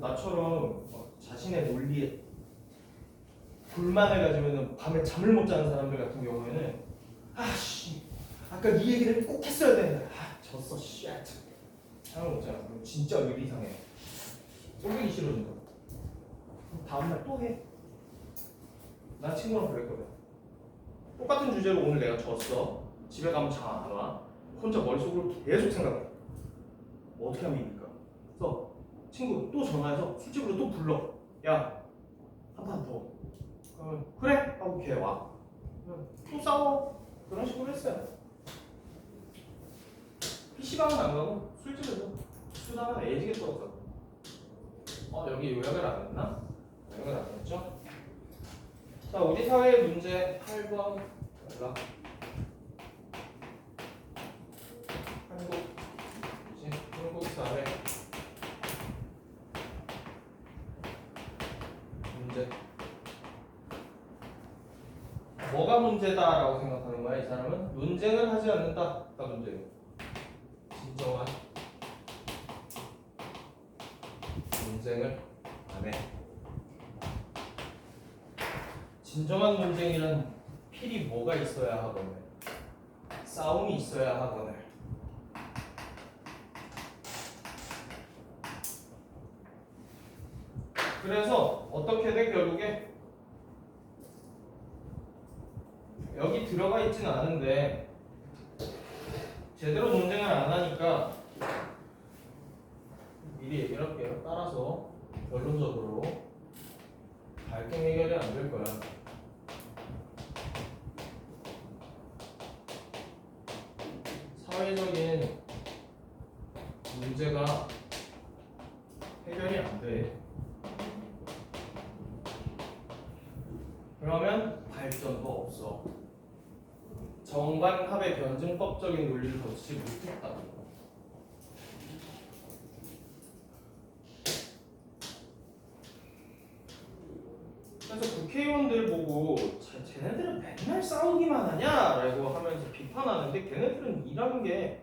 나처럼 자신의 논리에 불만을 가지면은 밤에 잠을 못 자는 사람들 같은 경우에는 아씨 아까 네 얘기를 꼭 했어야 되는데 졌어 쉣 잠을 못 자. 그럼 진짜 의리 상해. 꼴보기 싫어진다. 다음날 또 해. 난 친구랑 그랬거든. 똑같은 주제로 오늘 내가 졌어. 집에 가면 잠 안 와. 혼자 머릿속으로 계속 생각해. 뭐 어떻게 하면 이길까? 그래서 친구 또 전화해서 술집으로 또 불러. 야, 한 판 더. 그러면 그래? 하고 걔 와. 또 싸워. 그런 식으로 했어요. PC방은 안 가고 술집에서 수다만 애지게 떨었어. 여기 요약을 안 했나? 요약을 안 했죠? 자, 우리 사회의 문제 8번 연락. 한국 사회 문제. 뭐가 문제다라고 생각하는 거야? 이 사람은 논쟁을 하지 않는다가 문제예요. 진정한 논쟁을 안 해. 진정한 논쟁이란 필히 뭐가 있어야 하거늘, 싸움이 있어야 하거늘. 그래서 어떻게 돼? 결국에 여기 들어가 있지는 않은데 제대로 논쟁을 안 하니까 미리 얘기를 할게요. 따라서 결론적으로 갈등 해결이 안 될 거야. 사회적인 문제가 해결이 안 돼. 그러면 발전도 없어. 정반합의 변증법적인 논리를 거치지 못했다. 그래서 국회의원들 보고 쟤네들은 맨날 싸우기만 하냐라고 하면서 비판하는데 걔네들은 일하는 게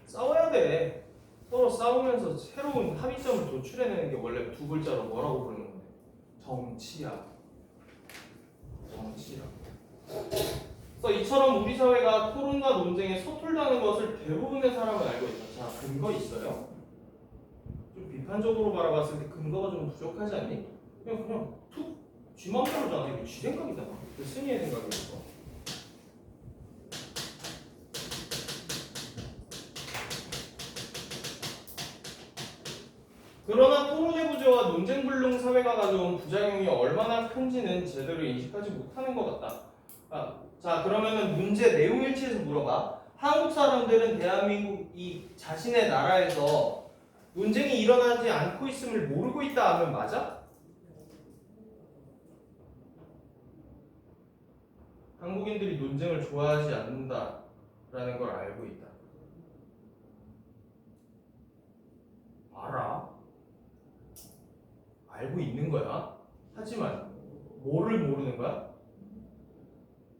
싸워야 돼. 서로 싸우면서 새로운 합의점을 도출해내는 게 원래 두 글자로 뭐라고 부르는 건데? 정치야. 정치라. 그래서 이처럼 우리 사회가 토론과 논쟁에 서툴다는 것을 대부분의 사람은 알고 있다. 자, 근거 있어요? 좀 비판적으로 바라봤을 때 근거가 좀 부족하지 않니? 그냥 툭 쥐맘대로잖아. 이거 쥐 생각이다. 그 스미의 생각이었어. 그러나 토론의 구조와 논쟁 불능 사회가 가져온 부작용이 얼마나 큰지는 제대로 인식하지 못하는 것 같다. 자, 그러면은 문제 내용 일치해서 물어봐. 한국 사람들은 대한민국 이 자신의 나라에서 논쟁이 일어나지 않고 있음을 모르고 있다 하면 맞아? 한국인들이 논쟁을 좋아하지 않는다라는 걸 알고 있다. 알아. 알고 있는 거야. 하지만 뭐를 모르는 거야?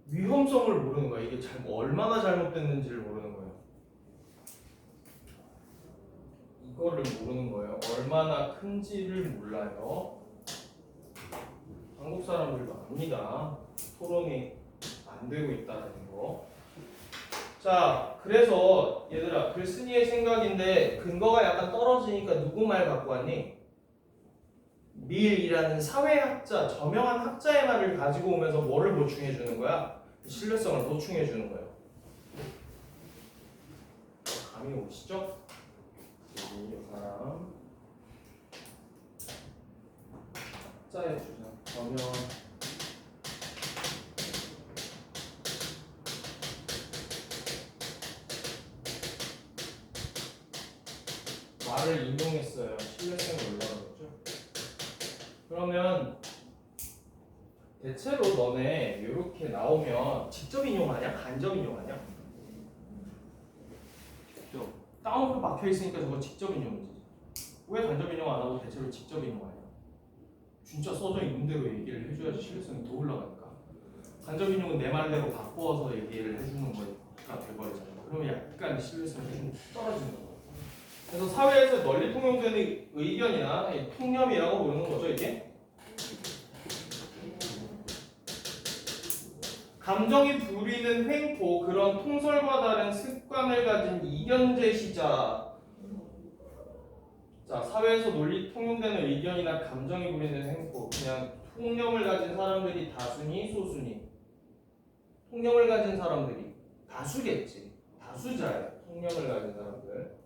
위험성을 모르는 거야. 이게 얼마나 잘못됐는지를 모르는 거예요. 이거를 모르는 거예요. 얼마나 큰지를 몰라요. 한국 사람들도 압니다. 토론이 안 되고 있다는 거. 자, 그래서 얘들아 글쓴이의 생각인데 근거가 약간 떨어지니까 누구 말 갖고 왔니? 밀이라는 사회학자, 저명한 학자의 말을 가지고 오면서 뭐를 보충해 주는 거야? 신뢰성을 보충해 주는 거예요. 감이 오시죠? 이 사람 학자의 주장, 저명 말을 인용했어요. 신뢰성이 올라가겠죠? 그러면 대체로 너네 이렇게 나오면 직접 인용하냐? 간접 인용하냐? 직접. 다운표 박혀 있으니까 저거 직접 인용이지. 왜 간접 인용 안 하고 대체로 직접 인용하냐? 진짜 써져 있는 대로 얘기를 해줘야지 신뢰성이 더 올라가니까. 간접 인용은 내 말대로 바꿔서 얘기를 해주는 거가 돼버리잖아. 그러면 약간 신뢰성이 좀 떨어지는 거야. 그래서 사회에서 널리 통용되는 의견이나 통념이라고 부르는 거죠, 이게. 감정이 부리는 횡포, 그런 통설과 다른 습관을 가진 이견 제시자. 자, 사회에서 널리 통용되는 의견이나 감정이 부리는 횡포, 그냥 통념을 가진 사람들이 다수니 소수니? 통념을 가진 사람들이 다수겠지. 다수자예요. 통념을 가진 사람들.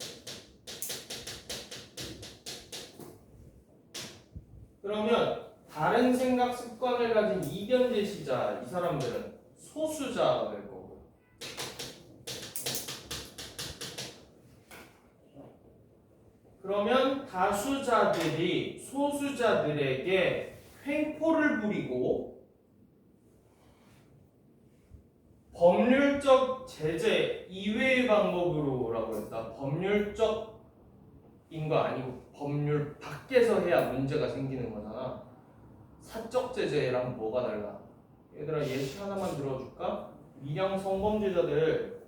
그러면 다른 생각 습관을 가진 이견 제시자, 이 사람들은 소수자가 될 거고. 그러면 다수자들이 소수자들에게 횡포를 부리고 법률적 제재 이외의 방법으로라고 했다. 법률적인 거 아니고 법률 밖에서 해야 문제가 생기는 거잖아. 사적 제재랑 뭐가 달라? 얘들아 예시 하나만 들어줄까? 미량 성범죄자들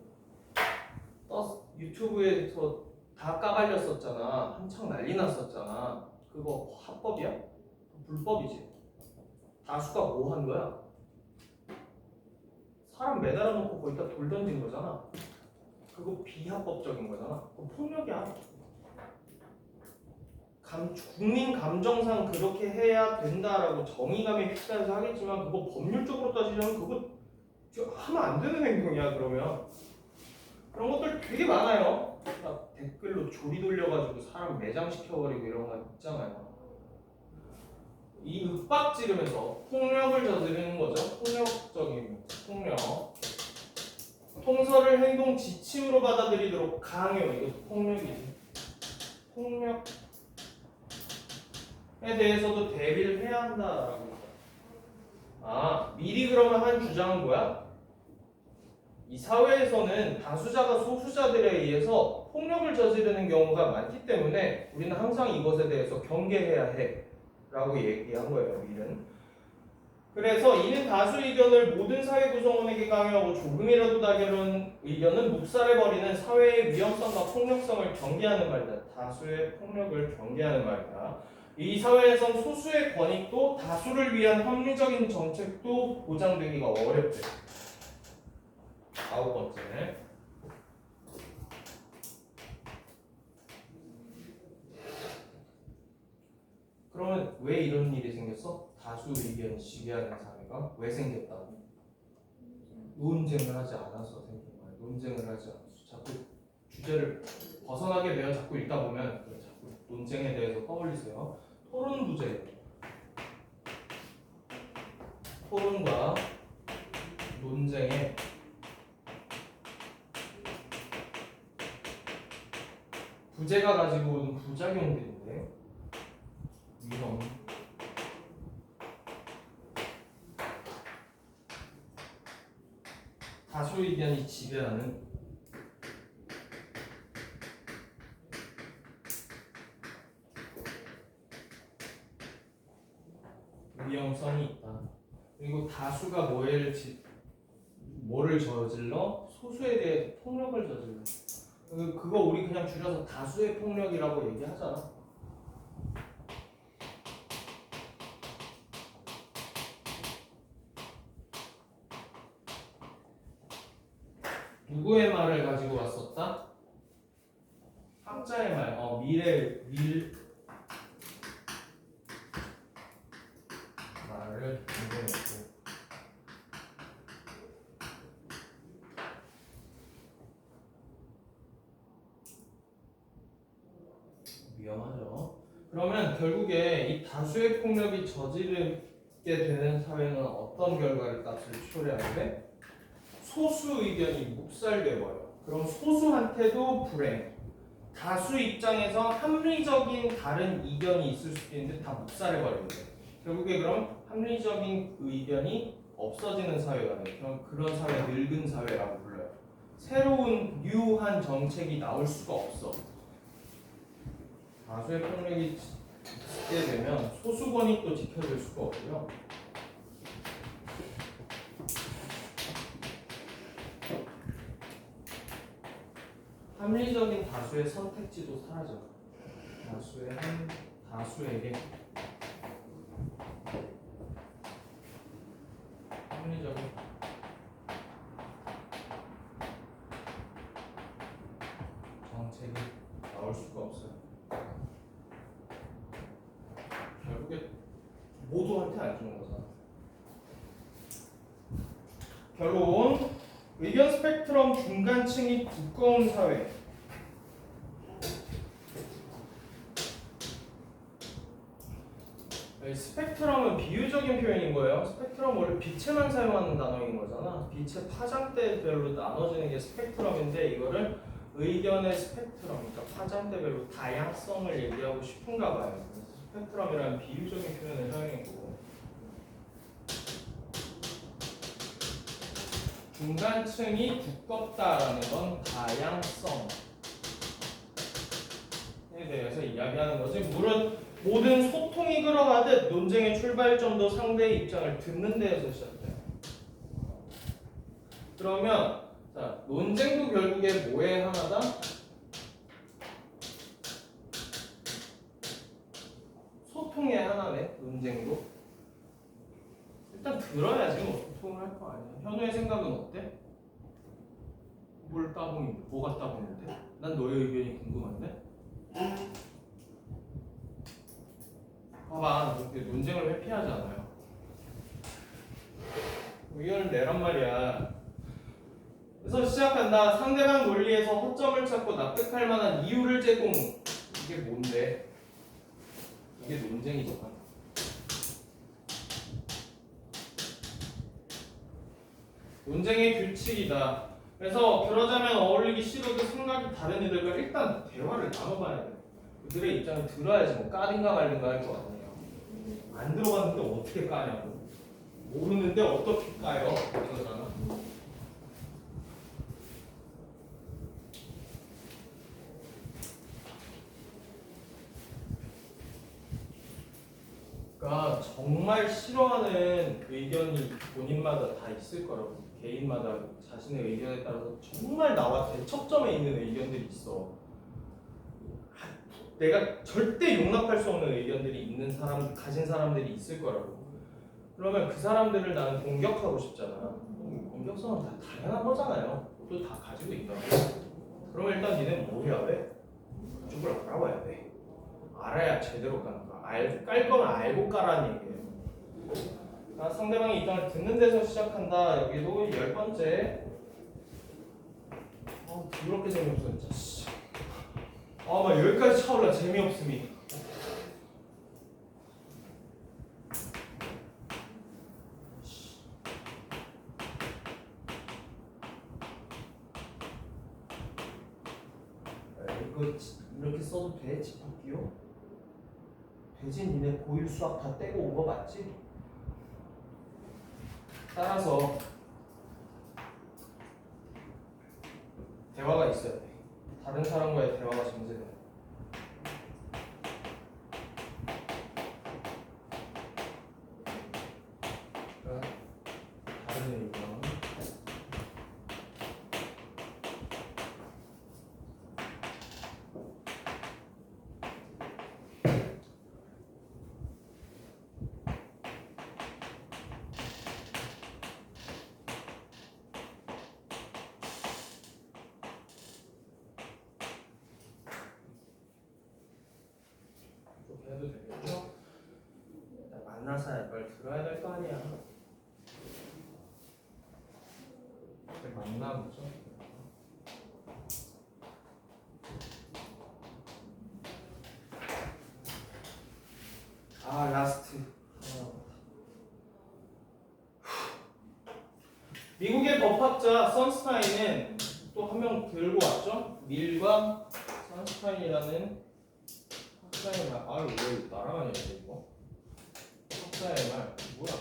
유튜브에서 다 까발렸었잖아. 한창 난리 났었잖아. 그거 합법이야? 불법이지. 다수가 뭐 한 거야? 사람 매달아 놓고 거기다 돌 던진 거잖아. 그거 비합법적인 거잖아. 그거 폭력이야. 국민 감정상 그렇게 해야 된다라고 정의감에 휩싸여서 하겠지만 그거 법률적으로 따지자면 그거 하면 안 되는 행동이야. 그러면 그런 것들 되게 많아요. 막 댓글로 조리 돌려가지고 사람 매장시켜버리고 이런 거 있잖아요. 이 윽박 지르면서 폭력을 저지르는 거죠. 폭력적인 폭력. 통설을 행동 지침으로 받아들이도록 강요. 이것도 폭력이지. 폭력에 대해서도 대비를 해야 한다라고. 아, 미리 그러면 한 주장은 뭐야? 이 사회에서는 다수자가 소수자들에 의해서 폭력을 저지르는 경우가 많기 때문에 우리는 항상 이것에 대해서 경계해야 해 라고 얘기한 거예요. 미는. 그래서 이는 다수 의견을 모든 사회 구성원에게 강요하고 조금이라도 다른 의견은 묵살해버리는 사회의 위험성과 폭력성을 경계하는 말이다. 다수의 폭력을 경계하는 말이다. 이 사회에선 소수의 권익도 다수를 위한 합리적인 정책도 보장되기가 어렵대. 9번째. 그러면 왜 이런 일이 생겼어? 다수 의견이 지배하는 사회가 왜 생겼다고? 논쟁을 하지 않아서 생긴 거야. 논쟁을 하지 않아서 자꾸 주제를 벗어나게 되어 자꾸 읽다 보면 자꾸 논쟁에 대해서 떠올리세요. 토론 부재. 토론과 논쟁의 부재가 가지고 오는 부작용들인데 위험. 다수 의견이 지배하는 위험성이 있다. 그리고 다수가 뭐를 저질러? 소수에 대해 폭력을 저질러. 그거 우리 그냥 줄여서 다수의 폭력이라고 얘기하잖아. 누구의 말을 가지고 왔었다? 학자의 말. 말을 준비했고. 위험하죠. 그러면 결국에 이 다수의 폭력이 저지르게 되는 사회는 어떤 결과를 값을 초래하게 돼? 소수 의견이 묵살돼버려. 그럼 소수한테도 불행. 다수 입장에서 합리적인 다른 이견이 있을 수도 있는데 다 묵살해버리게 돼. 결국에 그럼 합리적인 의견이 없어지는 사회가 돼. 그럼 그런 사회 늙은 사회라고 불러요. 새로운 뉴한 정책이 나올 수가 없어. 다수의 폭력이 있게 되면 소수권이 또 지켜질 수가 없고요. 합리적인 다수의 선택지도 사라져. 다수에게 합리적인 정책이 나올 수가 없어요. 결국에 모두한테 안 주는 거잖아. 결론, 의견 스펙트럼 중간층이 두꺼운 사회. 스펙트럼은 비유적인 표현인 거예요. 스펙트럼 원래 빛에만 사용하는 단어인 거잖아. 빛의 파장대별로 나눠지는 게 스펙트럼인데 이거를 의견의 스펙트럼, 그러니까 파장대별로 다양성을 얘기하고 싶은가 봐요. 스펙트럼이라는 비유적인 표현을 사용했고, 중간층이 두껍다라는 건 다양성에 대해서 이야기하는 거지. 물론 모든 소통이 끌어가듯 논쟁의 출발점도 상대의 입장을 듣는 데에서 시작돼요. 그러면 자, 논쟁도 결국에 뭐의 하나다? 소통의 하나네. 논쟁도 일단 들어야지 뭐 소통을 할 거 아니야. 현우의 생각은 어때? 뭘 따봉인데? 뭐가 따봉인데? 난 너의 의견이 궁금한데? 봐봐, 논쟁을 회피하지 않아요. 의견을 내란 말이야. 그래서 시작한다. 상대방 논리에서 허점을 찾고 납득할 만한 이유를 제공. 이게 뭔데? 이게 논쟁이잖아. 논쟁의 규칙이다. 그래서 그러자면 어울리기 싫어도 생각이 다른 이들과 일단 대화를 나눠봐야 돼. 그들의 입장을 들어야지 뭐 까든가 말든가 할 거 아니에요. 안 들어봤는데 어떻게 까냐고. 모르는데 어떻게 까요? 그러잖아. 그러니까 정말 싫어하는 의견이 본인마다 다 있을 거라고. 개인마다 자신의 의견에 따라서 정말 나와 대척점에 있는 의견들이 있어. 내가 절대 용납할 수 없는 의견들이 있는 사람, 가진 사람들이 있을 거라고. 그러면 그 사람들을 나는 공격하고 싶잖아. 공격성은 다 다양한 거잖아요. 또 다 가지고 있다. 그러면 일단 니는 뭐 해야 돼? 그쪽을 알아봐야 돼. 알아야 제대로 가는 거야. 깔 거는 알고 까라는 얘기예요. 상대방의 입장을 듣는 데서 시작한다. 여기도 10번째. 더럽게 재미없어 진짜. 막 여기까지 차올라. 재미없음이. 이거 이렇게 써도 돼? 집합기요? 되지? 니네 고1 수학 다 떼고 온 거 맞지? 따라서 대화가 있어야 돼. 다른 사람과의 대화가 전제돼. 다른 의견. 해도 되겠죠? 일단 만나서 이걸 들어야 될 거 아니야. 만나보죠. 라스트. 미국의 법학자 선스타인은 또 한 명 들고 왔죠? 밀과 선스타인이라는 학자의 말. 왜 날아가냐 이거? 학자의 말 뭐야?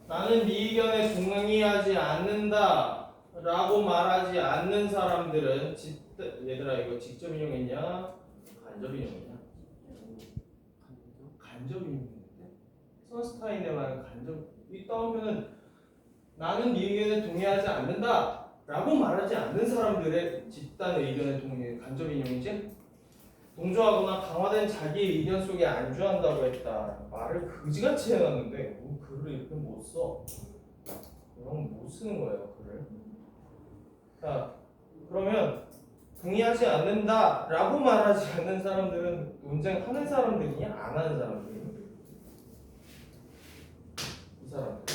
나는 네 의견에 동의하지 않는다 라고 말하지 않는 사람들은 얘들아 이거 직접 인용했냐? 간접 인용했냐? 간접 인용했는데? 선스타인의 말은 간접 이 따오면은 나는 네 의견에 동의하지 않는다 라고 말하지 않는 사람들의 집단 의견에 동의 간접 인용이지? 동조하거나 강화된 자기 의견 속에 안주한다고 했다. 말을 그지같이 해놨는데 글을 이렇게 못 써. 그럼 못 쓰는 거예요 글을. 자 그러면 동의하지 않는다 라고 말하지 않는 사람들은 논쟁하는 사람들이냐 안 하는 사람들이냐? 이 사람들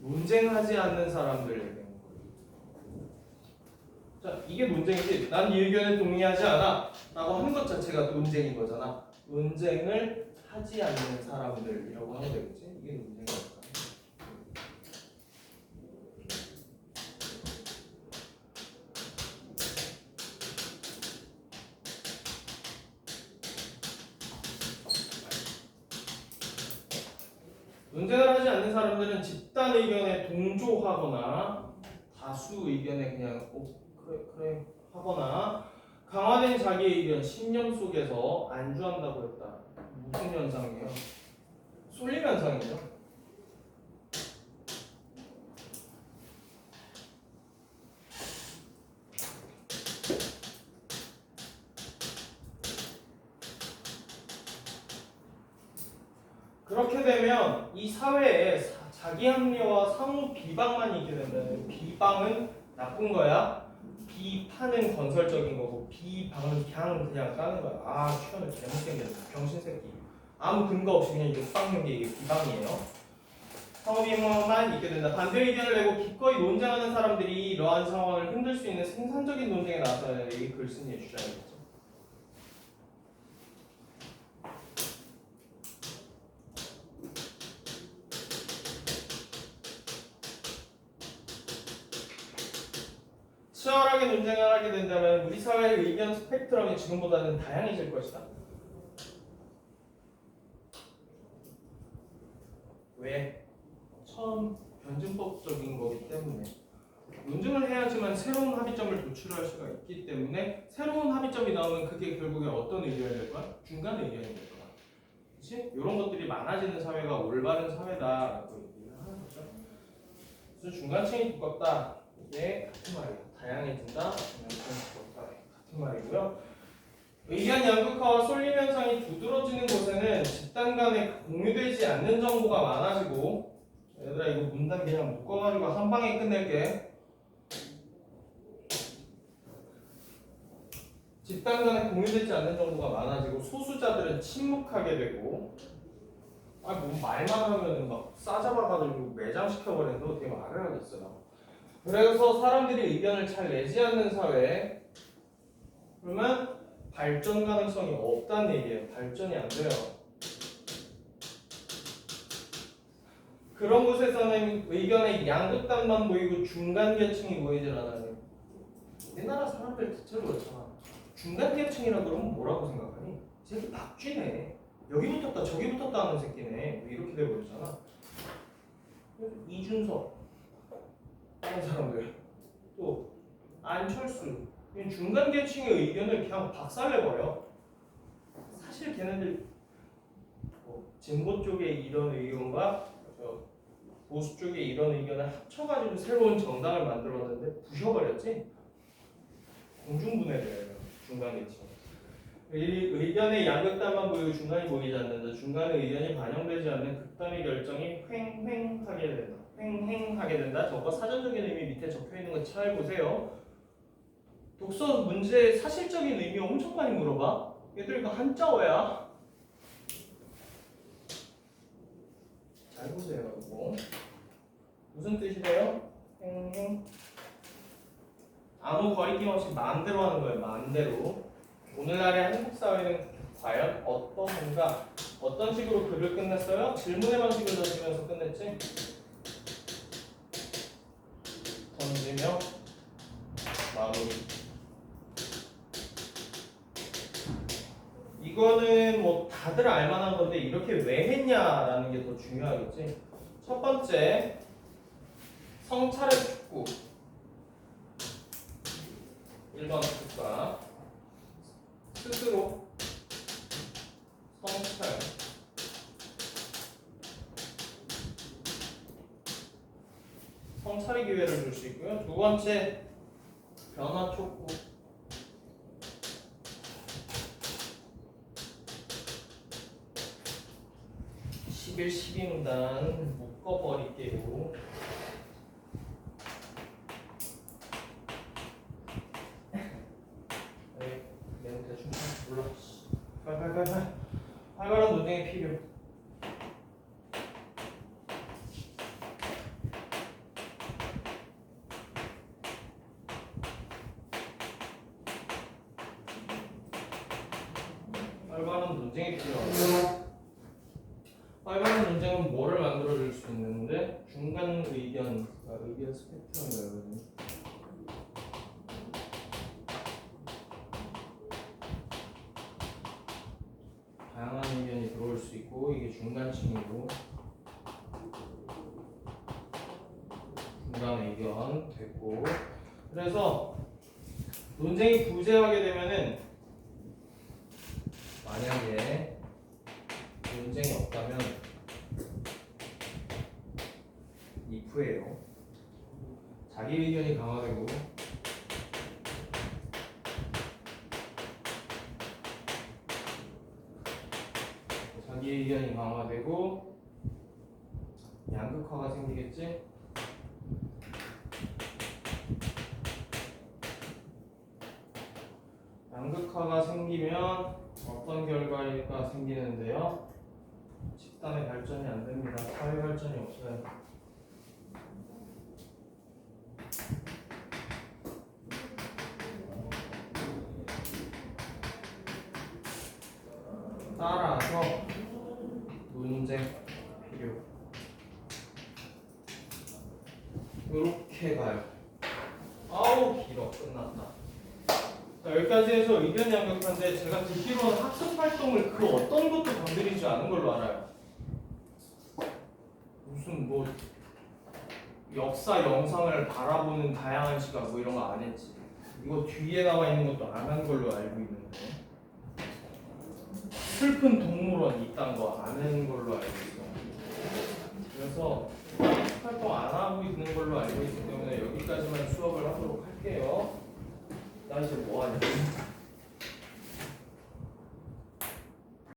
논쟁하지 않는 사람들 얘기하는 거예요. 자 이게 논쟁이지. 난 이 의견에 동의하지 않아 라고 하는 것 자체가 논쟁인 거잖아. 논쟁을 하지 않는 사람들이라고 하면 되겠지. 이게 논쟁이니까. 논쟁을 하지 않는 사람들은 집단 의견에 동조하거나 다수 의견에 그냥 그래 하거나 강화된 자기 의견, 신념 속에서 안주한다고 했다. 무슨 현상이에요? 쏠림 현상이죠. 그렇게 되면 이 사회에 자기 합리와 상호 비방만 있게 된다는. 비방은 나쁜 거야. 비판은 건설적인 거고 비방은 그냥 까는 거야. 취현을 잘못생겼어. 병신 새끼. 아무 근거 없이 그냥 이렇게 빡는 게 이게 비방이에요. 상호 비방만 있게 된다. 반대 의견을 내고 기꺼이 논쟁하는 사람들이 이러한 상황을 흔들 수 있는 생산적인 논쟁에 나서야 이게 글쓴이의 주장이겠죠. 치열하게 논쟁을 하게 된다면 우리 사회의 의견 스펙트럼이 지금보다는 다양해질 것이다. 왜? 처음 변증법적인 거기 때문에 논증을 해야지만 새로운 합의점을 도출할 수가 있기 때문에 새로운 합의점이 나오면 그게 결국에 어떤 의견이 될 거야? 중간 의견이 될 거야. 그렇지? 이런 것들이 많아지는 사회가 올바른 사회다라고 얘기를 하는 거죠. 그래서 중간층이 두껍다. 이게 같은 말이에요. 다양해진다. 같은 말이고요. 의견 양극화와 쏠림 현상이 두드러지는 곳에는 집단 간에 공유되지 않는 정보가 많아지고. 얘들아 이거 문단 그냥 묶어가지고 한 방에 끝낼게. 집단 간에 공유되지 않는 정보가 많아지고 소수자들은 침묵하게 되고. 뭐 말만 하면 막 싸잡아가지고 매장시켜버리는데 어떻게 말을 하겠어요. 그래서 사람들이 의견을 잘 내지 않는 사회, 그러면 발전 가능성이 없다는 얘기예요. 발전이 안 돼요. 그런 곳에서는 의견의 양극단만 보이고 중간 계층이 보이질 않아요. 우리나라 사람들 대체로 그렇잖아. 중간 계층이라 그러면 뭐라고 생각하니? 이 새끼 박쥐네. 여기 붙었다 저기 붙었다 하는 새끼네. 이렇게 돼버렸잖아. 이준석 하는 사람들, 또 안철수, 중간 계층의 의견을 그냥 박살내버려. 사실 걔네들 진보 쪽의 이런 의견과 보수 쪽의 이런 의견을 합쳐가지고 새로운 정당을 만들었는데 부셔버렸지. 공중분해돼요. 중간 계층. 의견의 양극단만 보이고 중간이 보이지 않는다. 중간의 의견이 반영되지 않는 극단의 결정이 횡횡하게 된다. 횡행하게 된다. 저거 사전적인 의미 밑에 적혀 있는 거 잘 보세요. 독서 문제 사실적인 의미 엄청 많이 물어봐. 얘들 이거 한자어야. 잘 보세요. 이거 무슨 뜻이래요? 횡행. 아무 거리낌 없이 마음대로 하는 거예요. 마음대로. 오늘날의 한국 사회는 과연 어떤가? 어떤 식으로 글을 끝냈어요? 질문의 방식을 던지면서 끝냈지? 던지며 마무리. 이거는 뭐 다들 알만한 건데 이렇게 왜 했냐라는 게 더 중요하겠지. 첫 번째, 성찰의 축구. 1번 국가 스스로 성찰. 성찰의 기회를 줄 수 있고요. 두 번째, 변화 촉구. (11, 12문단) 묶어버릴게요. 그냥 대충 몰라. 빨빨빨빨. 활발한 논쟁이 필요. 활발한 논쟁이 필요하다. 활발한 논쟁은 뭐를 만들어줄 수 있는데 중간 의견, 의견 스펙트럼이라고. 다양한 의견이 들어올 수 있고 이게 중간층이고 중간 의견 됐고. 그래서 논쟁이 부재하게 되면은 만약에 논쟁이 없다면 if예요. 자기 의견이 강화되고 자기 의견이 강화되고 양극화가 생기겠지? 양극화가 생기면 어떤 결과가 생기는데요? 집단의 발전이 안 됩니다. 사회 발전이 없어요. 따라서 논쟁 필요. 이렇게 가요. 아우 길어. 끝났다. 자, 여기까지 해서 의견 양극화인데 제가 듣기로는 학습 활동을 그 어떤 것도 건드리지 않은 걸로 알아요. 무슨 뭐 역사 영상을 바라보는 다양한 시각 뭐 이런 거 안 했지. 이거 뒤에 나와 있는 것도 안 한 걸로 알고 있는데 슬픈 동물원 이딴 거 안 하는 걸로 알고 있어. 그래서 학습 활동 안 하고 있는 걸로 알고 있기 때문에 여기까지만 수업을 하도록 할게요. 나 이제 뭐 하냐?